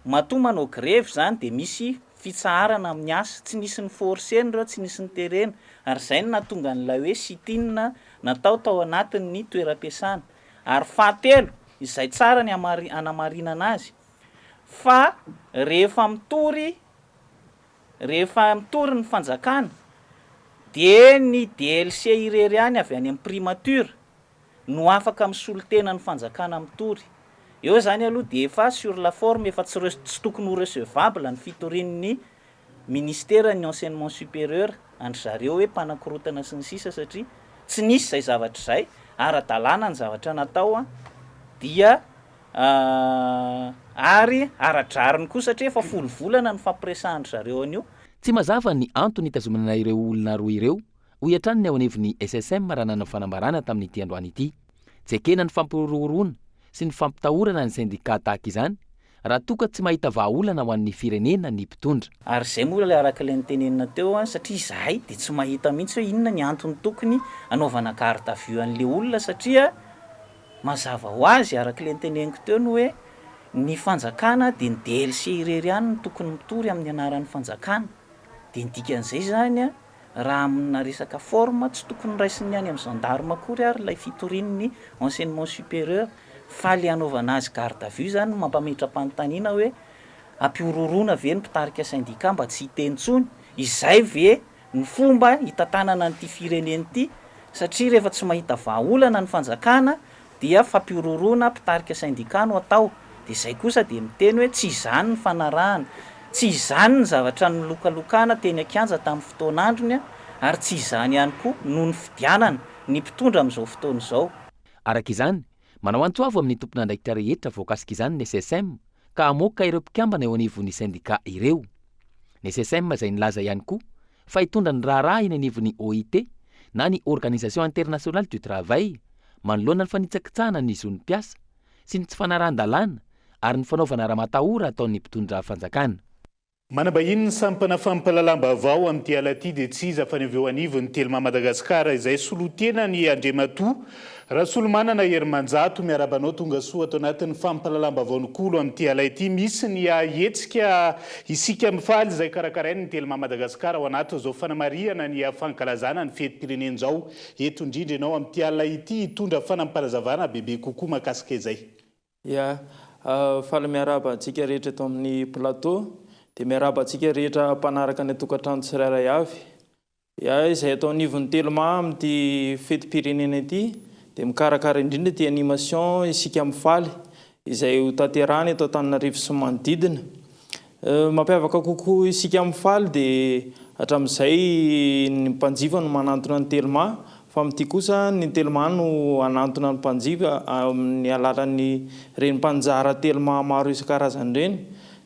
matoa manao grevy zany dia misy fitsaharana amin'ny asa, tsy nisy ny forceny ireo, tsy nisy ny terena ary izay no nahatonga n'ilay hoe sitinina natao tao anatin'ny toeram-piasana. Ary fahatelo izay tsara ny anamarinana azy fa rehefa mitory ny fanjakana dia ny DLC irery ihany avy any amin'ny primature no afaka misolotena ny fanjakana mitory. Eo zany aloha dia efa sur la forme efa tsy tokony ho recevable ny fitorian'ny ministère ny enseignement supérieur andry zareo hoe mpanakorotana sy ny sisa satria tsy nisy izay zavatra izay ara-dalàna ny zavatra natao dia ary ara-drariny koa satria efa folo volana ny fampiresahany zareo an'io. Tsy mazava ny antony hitazomana ireo olona roa ireo ho hiatrany ny ao anivon'ny SSM raha nanao fanambarana tamin'ity androany ity. Tsy ekena ny fampiroroana sy ny fampitahorana ny sindika tahaka izany raha toka tsy mahita vahaolana ho an'ny firenena ny mpitondra. Ary izay moa ilay arak'ilay nitenenina teo satria izahay dia tsy mahita mihitsy hoe inona ny antony tokony anaovana carte à vue an'ilay olona satria mazava ho azy arak'ilay niteneniko teo no hoe ny fanjakana dia ny DLC irery ihany no tokony mitory amin'ny anaran'ny fanjakana. Dia ny dikan'izay zany raha amina resaka forme tsy tokony raisiny any amin'ny gendarme akory ary ilay fitorian'ny enseignement supérieur fa le anaovana azy carte à vue zany mampametra-panontaniana hoe ampiororoana ve ny mpitarika syndicat mba tsy hitentsony izay ve ny fomba hitantanana n'ity firenena ity satria rehefa tsy mahita vahaolana ny fanjakana dia fampiororoana mpitarika syndicat no atao. Dia izay kosa dia miteny hoe tsy izany ny fanarahana, tsy izany ny zavatra ny lokalokana teny an-kianja tamin'ny fotoan'androny ary tsy izany ihany koa no ny fidianana ny mpitondra amin'izao fotoana izao. Araka izany manao antsoavo amin'ny tompon'andraikitra rehetra voakasika izany ny SSM ka hamoaka ireo mpikambana eo anivon'ny sindika ireo. Ny SSM izay nilaza ihany koa fa hitondra ny raharaha eny anivon'ny OIT na ny Organisation Internationale du Travail manoloana ny fanitsakitsahana ny zon'ny mpiasa sy ny tsy fanarahan-dalàna ary ny fanaovana raha matahora ataon'ny mpitondra fanjakana. Manambahiny ny sampana fampalalam-baovao amin'ity alaty dia tsy iza fa ny avy eo anivon'ny telma Madagasikara izay solotena ny Andriamatoa Rasolomanana Herimanjato miarabanao tonga soa ato anatin'ny fampalalam-baovao nikolo amin'ity alaty misy ny ahetsika isika mifaly izay karakarainy ny telma Madagasikara ao anaty izao fanamariana ny fankalazana ny fetim-pirenena izao eto indrindra ianao amin'ity alaty hitondra fanamparazavana bebe kokoa mahakasika izay. Ia, faly miarabantsika rehetra eto amin'ny plateau. Dia miarabantsika rehetra mpanaraka ny tokantrano tsirairay avy. Izay atao anivon'ny telma amin'ity fetim-pirenena ity dia mikarakara indrindra ity animation isika mifaly izay ho tanterahany eto Antananarivo sy manodidina. Mampiavaka kokoa isika mifaly dia hatramin'izay ny mpanjifa no manantona ny telma fa amin'ity kosa ny telma no anantona ny mpanjifa amin'ny alalan'ny renim-panjara telma maro isan-karazany ireny.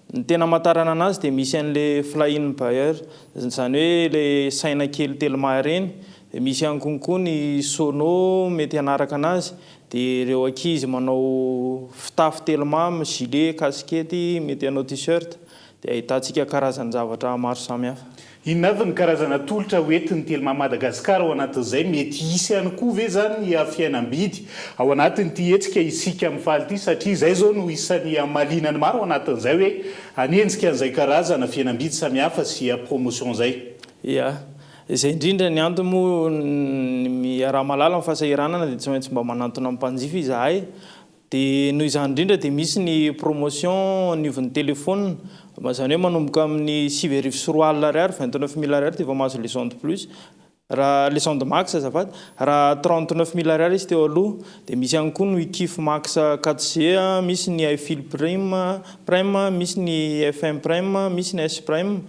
Ny tena matarana anazy dia misy an'ilay flying buyer, izany hoe ilay saina kely telma ireny. Misy ihany koa ny sono mety hanaraka anazy, dia ireo ankizy manao fitafy telma, gilet, kaskety, mety hanao t-shirt, dia ahitantsika karazany zavatra maro samihafa. Inona avy ny karazana tolotra hoentin'ny telma Madagasikara ao anatin'izay mety hisy ihany koa ve zany ny fiainam-bidy ao anatin'ity hetsika isika mifaly ity satria izay zao no isan'ny malinany maro ao anatin'izay hoe hanenjika an'izay karazana fiainam-bidy samihafa sy promotion izay. Ia, izay indrindra ny antony moa raha malala amin'ny fahasahiranana dia tsy maintsy mba manantona amin'ny mpanjifa izahay. Dia noho izany indrindra dia misy ny promotion anivon'ny telefônina. Izany hoe manomboka amin'ny 7,4 ariary, 29,000 ariary dia efa mahazo leçon de plus. Raha leçon de max azafady, raha 39,000 ariary izy teo aloha. Dia misy ihany koa ny kif max 4G, misy ny iFil Prime, misy ny FM Prime, misy ny S Prime.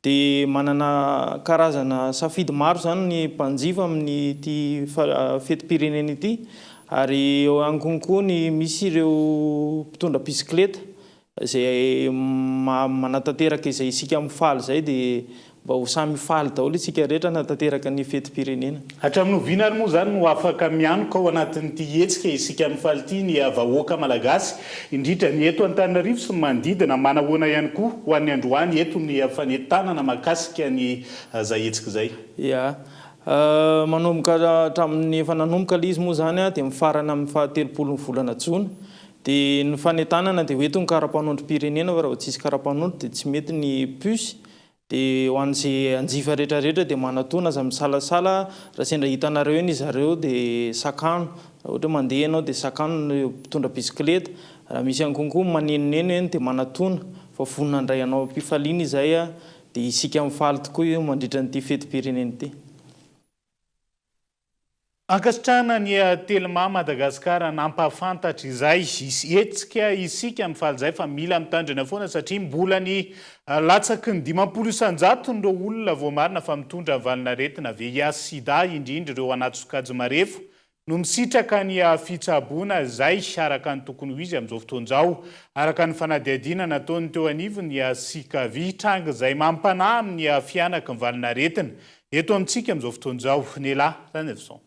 Dia manana karazana safidy maro zany ny mpanjifa amin'ny ity fetim-pirenena ity. Ary eo ihany koa ny misy ireo mpitondra bisikileta izay manatanteraka izay isika mifaly izay dia mba ho samy mifaly daholo isika rehetra nanatanteraka ny fetim-pirenena. Hatramin'ny ovinany moa zany no afaka mianoka ao anatin'ity hetsika isika mifaly ity ny vahoaka malagasy indrindra ny eto Antananarivo sy manodidina manahoana ihany koa ho an'ny androany eto ny fanentanana mahakasika ny izay hetsika izay. Ia, manomboka hatramin'ny efa nanomboka ilay izy moa zany dia mifarana amin'ny 30 volana Jona. Dia ny fanentanana dia hoeto ny karapanondrom-pirenena fa raha tsisy karapanondro dia tsy mety ny puce. Dia ho an'izay anjifa rehetrarehetra dia manatona aza misalasala raha sendra hitanareo eny zareo dia sakano. Raha ohatra mandeha ianao dia sakano mpitondra bisikileta. Raha misy ihany koa manenoneno eny dia manatona fa vonona indray anao mpifaliana izay dia isika mifaly tokoa io mandritra n'ity fetim-pirenena ity. Ankasitrahana ny telma Madagasikara nampafantatra izay hetsika isika mifaly izay fa mila mitandrina foana satria mbola ny latsaky ny 20 isanjato ireo olona vao marina fa mitondra valina aretina VIH sida indrindra ireo anaty sokajy marefo no misitraka ny fitsaboana izay araka ny tokony ho izy amin'izao fotoan'izao araka ny fanadihadiana nataony teo anivony Sikavi tranga izay mampanahy amin'ny fianaka ny valina aretina eto amintsika amin'izao fotoan'izao Nela Ranevson.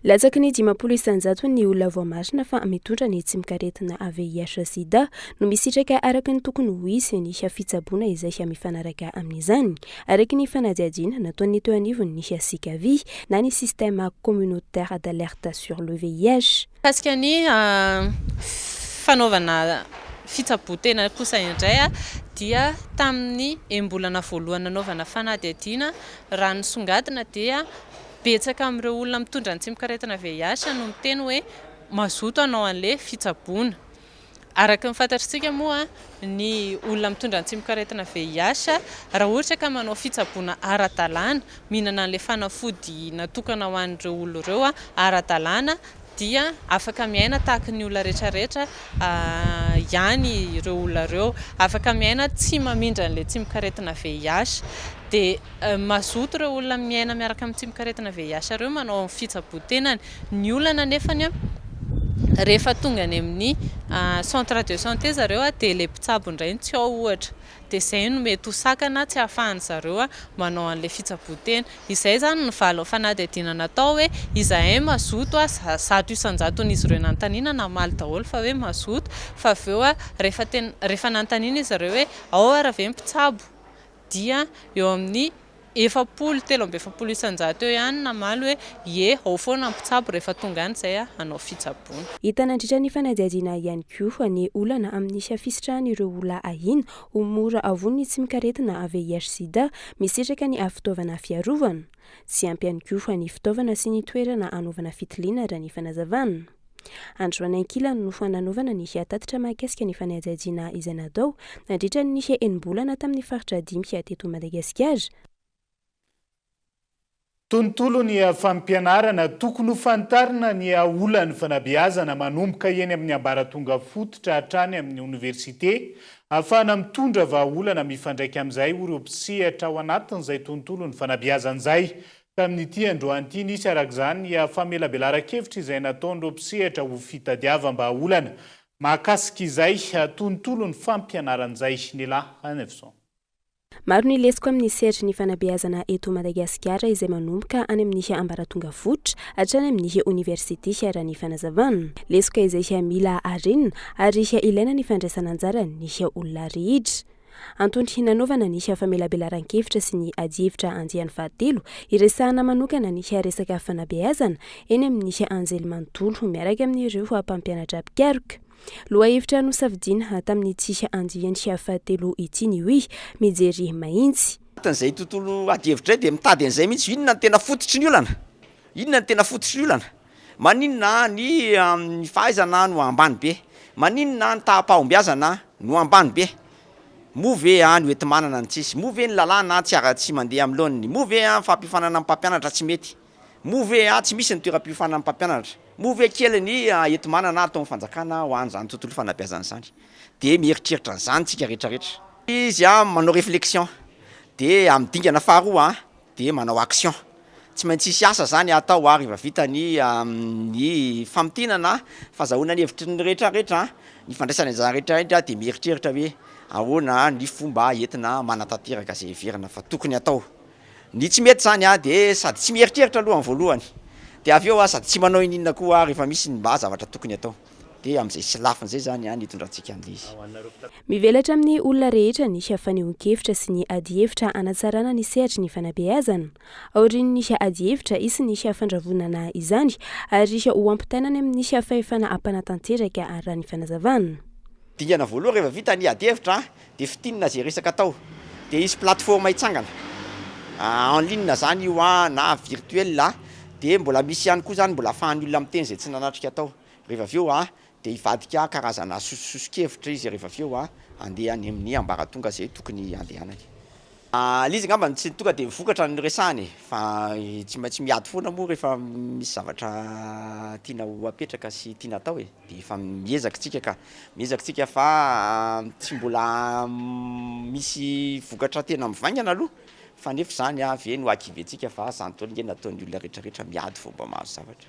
Latsaky ny 20 isanjato ny olona vao marina fa mitondra ny tsimikaretina VIH sida no misitraka araka ny tokony ho izy ny fitsaboana izay mifanaraka amin'izany araka ny fanadihadiana nataony teo anivony ny Sikavi na ny système communautaire d'alerte sur le VIH. Kasika ny fanaovana fitsaboantena kosa indray dia tamin'ny embolana voalohany nanaovana fanadihadiana raha ny songadina dia betsaka amin'ireo olona mitondra ny tsimikaretina VIH no miteny hoe mazoto anao an'ilay fitsaboana. Araka ny fantatritsika moa ny olona mitondra ny tsimikaretina VIH raha ohatra ka manao fitsaboana ara-dalàna, mihinana an'ilay fanafody natokana ho an'ireo olona ireo ara-dalàna dia afaka miaina tahaka ny olona rehetrarehetra ihany ireo olona ireo, afaka miaina tsy mamindra an'ilay tsimikaretina VIH. Dia mazoto ireo olona miaina miaraka amin'ny tsimikaretina VIH ireo manao fitsaboantenany. Ny olana nefany rehefa tonga any amin'ny centre de santé zareo dia le mpitsabo indray tsy ao ohatra dia izay no mety ho sakana tsy ahafahany zareo manao an'ilay fitsaboan-tena. Izay zany ny valo fanadihadiana natao hoe izahay mazoto zato isanjaton'izy ireo nanontaniana namaly daholo fa hoe mazoto fa avy eo rehefa nanontaniana izy ireo hoe ao ary ve mpitsabo dia eo amin'ny 7 isanjato eo ihany namaly hoe ie ao foana mpitsabo rehefa tonga any izay hanao fitsaboana. Hita nandritra ny fanadihadiana ihany koa ny olana amin'ny safisitrahany ireo olona ahiny ho mora avony tsy mikaretina VIH/SIDA misitraka ny fitaovana fiarovana. Tsy ampy ihany koa ny fitaovana sy ny toerana anaovana fitiliana raha ny fanazavana. Androany ankilany no fananovana ny tatitra mahakasika ny fanadihadiana izay natao nandritra ny 9 bolana tamin'ny faritra 5 teto Madagasikara. Tontolo ny fampianarana tokony ho fantarina ny olana fanabeazana manomboka eny amin'ny ambaratonga fototra hatrany amin'ny université ahafahana mitondra vahaolana mifandraika amin'izay ireo mpisehatra ao anatin'izay tontolo ny fanabeazan'izay. Tamin'ity androany ity nisy arak'izany ny famelabelaran-kevitra izay nataon'ireo mpisehatra ho fitadiavam-bahaolana mahakasika izay tontolo ny fampianaran'izay ny lahy any Evson. Maro ny lesiko amin'ny sehatra ny fanabeazana eto Madagasikara izay manomboka any amin'ny ambaratonga fototra hatrany amin'ny université raha ny fanazavana. Lesiko izay mila arenina ary ilaina ny fandraisana anjara ny olona rehetra. Antony hinanaovana ny famelabelaran-kevitra sy ny adievitra andiany fahatelo iresahana manokana ny resaka fanabeazana eny amin'ny anjelimanontolo miaraka amin'ireo mpampianatra mpikaroka. Lohahevitra no safidiana tamin'ny andiany fahatelo ity ny hoe mijery mahitsy. Tan'izay tontolo adievitra dia mitady an'izay mihitsy inona ny tena fototry ny olana? Inona ny tena fototry ny olana? Maninona ny fahaizana no ambany be? Maninona ny tahapahombiazana no ambany be? Move ny entimanana ny tsisy, move ny lalàna tsy mandeha amin'ny laoniny, move fampifanana amin'ny mpampianatra tsy mety, move tsy misy ny toeram-pifanana amin'ny mpampianatra, move kely ny entimanana atao fanjakana ho an'izany tontolo fanabeazana izany. Dia mieritreritra an'izany tsika rehetrarehetra. Izy manao réflexion, dia amin'ny dingana faharoa dia manao action. Tsy maintsy isy asa zany atao rehefa vita ny famotinana fahazahoana ny hevitry ny rehetrarehetra, ny fandraisana izany rehetrarehetra dia mieritreritra hoe ahoana ny fomba entina manatanteraka izay heverina fa tokony atao. Ny tsy mety zany dia sady tsy mieritreritra aloha amin'ny voalohany, dia avy eo sady tsy manao ininona koa rehefa misy ny zavatra tokony atao. Dia amin'izay sy lafin'izay zany ny itondrantsika an'ilay izy. Mivelatra amin'ny olona rehetra ny fanehoan-kevitra sy ny adihevitra anatsarana ny sehatry ny fanabeazana. Aorian'ny adihevitra isy ny fandravonana izany ary ho ampitainana amin'ny fahefana ampanatanteraka raha ny fanazavana. Dingana voalohany rehefa vita ny adihevitra dia fitinina izay resaka atao. Dia isy plateforme hitsangana. En ligne zany io na virtuel dia mbola misy ihany koa zany mbola afahan'ny olona miteny izay tsy nanatrika atao. Rehefa avy eo dia hivadika karazana sosokevitra izy rehefa avy eo andeha any amin'ny ambaratonga izay tokony andehanany. Lizy ngamba tsy tonga dia mivokatra ny resahany fa tsy maintsy miady foana moa rehefa misy zavatra tiana ho apetraka sy tiana atao dia efa miezaka tsika fa tsy mbola misy vokatra tena mivaingana aloha fa nefa zany avy no akiventsika fa zany tony nataon'ny olona rehetrarehetra miady fomba mahazo zavatra.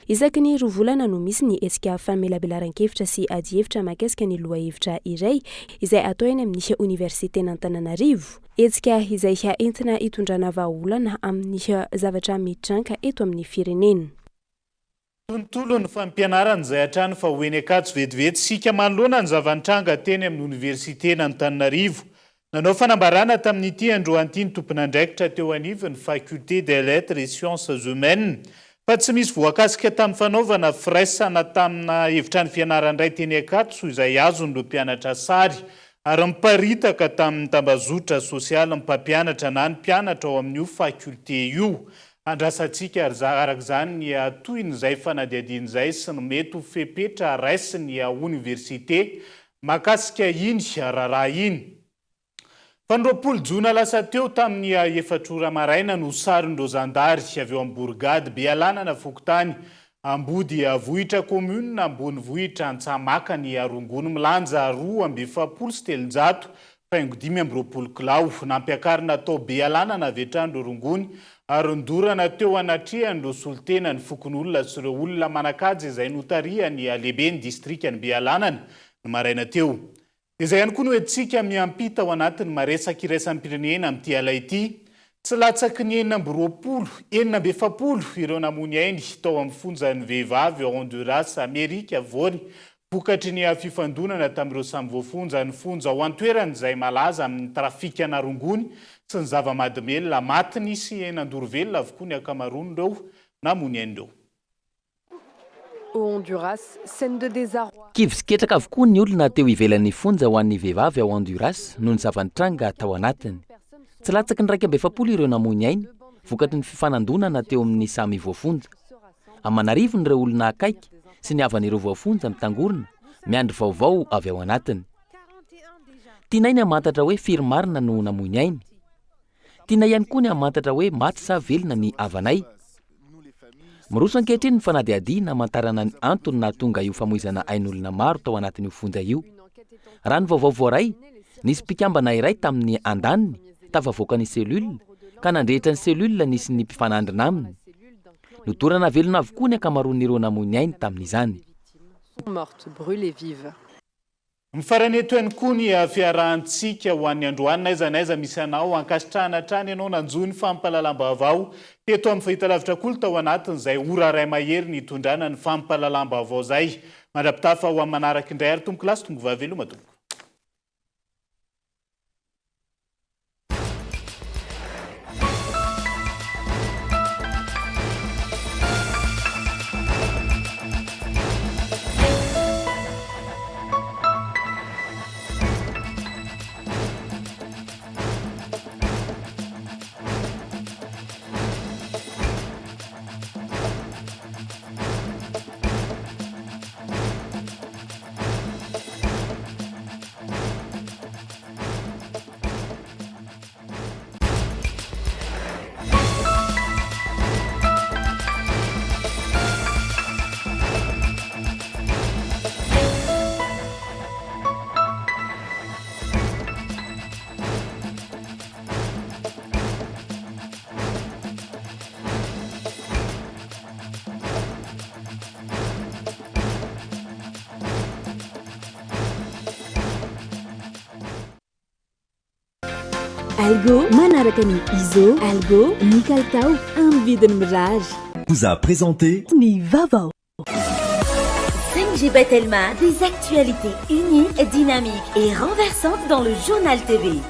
Isaky ny roa volana no misy ny hetsika famelabelaran-kevitra sy adihevitra mahakasika ny lohahevitra iray izay atao eny amin'ny université n'Antananarivo. Hetsika izay entina hitondrana vahaolana amin'ny zavatra mitranka eto amin'ny firenena. Tontolo ny fampianarana izay hatrany fa hoeny akatso vetivety sika manoloana ny zava-nitranga teny amin'ny université n'Antananarivo. Nanao fanambarana tamin'ity androany ny tompon'andraikitra teo anivon'ny faculté des lettres et sciences humaines. Fa tsy misy voakasika tamin'ny fanaovana firaisana tamina evitrany fianaran-dray teny akatso izay azon'ireo mpianatra sary ary miparitaka tamin'ny tambazotra sosialy ny mpampianatra na ny mpianatra ao amin'io faculté io. Andrasantsika arak'izany ny tohiny izay fanadihadiana izay sy ny mety ho fepetra raisiny université mahakasika iny raharaha iny. Fandroapolo jona lasa teo tamin'ny 4 maraina no sarin'ireo zandary avy eo amin'ny Bourgade Bealanana Fokotany ambody vohitra commune ambony vohitra Antsamaka ny Arongony milanja 2,700 faingo 5 kilao nampiakarina tao be alana navetrandro rongony ary ndorana teo anatrehany solotena ny fokon'olona sy ireo olona manakajy izay notariany alehibeny distrikany be alanana ny maraina teo. Izay ihany koa no etsika miampita ao anatin'ny maresaka iraisan'ny pirenena amin'ity alay ity. Tsy latsaky ny 470 ireo namony ainy tao amin'ny fonjan'ny vehivavy ao Honduras, Amerika avoany vokatry ny fifandonana tamin'ireo samy voafonja ny fonja ao an-toerany izay malaza amin'ny trafika narongony sy ny zava-mahadomelona matiny sy enandoro velona avokoa ny akamaroany ireo namony ainy ireo. Kivy sy ketraka avokoa ny olona teo ivelan'ny fonja ho an'ny vehivavy ao Honduras noho ny zavantranga tao anatiny. Tsy latsaky ny 270 ireo namony ainy vokatry ny fifanandonana teo amin'ny samy voafonja. Amanarivony ireo olona akaiky sy ny havan'ireo voafonja mitangorona miandry vaovao avy ao anatiny. Tianay ny hamantatra hoe firy marina no namony ainy. Tianay ihany koa ny hamantatra hoe maty sa velona ny havanay. Miroso ankehitriny ny fanadihadiana hamantarana ny antony nahatonga io famoizana ain'olona maro tao anatin'io fonja io. Raha ny vaovao voaray, nisy mpikambana iray tamin'ny andaniny tafavoaka ny selula ka nandrehitra ny selula nisy ny mpifanandrina aminy. Nodorana velona avokoa ny akamaroan'ireo namony ainy tamin'izany. Mifarany eto ihany koa ny fiarahantsika ho an'ny androany naiza misy anao ankasitrahana hatrany ianao nanjoy ny fampahalalam-baovao teto amin'ny fahitalavitra kolo tao anatin'izay ora ray mahery ny itondrana ny fampahalalam-baovao zay. Mandrapitafa ho amin'ny manaraka indray ary tomboko lasy tombo vaveloma tompoko. Algo manaraka ny Izo, Algo ny kalitao amin'ny vidiny mirary. Vous a présenté Ny Vavao. 5G Batelma, des actualités uniques, dynamiques et renversantes dans le journal TV.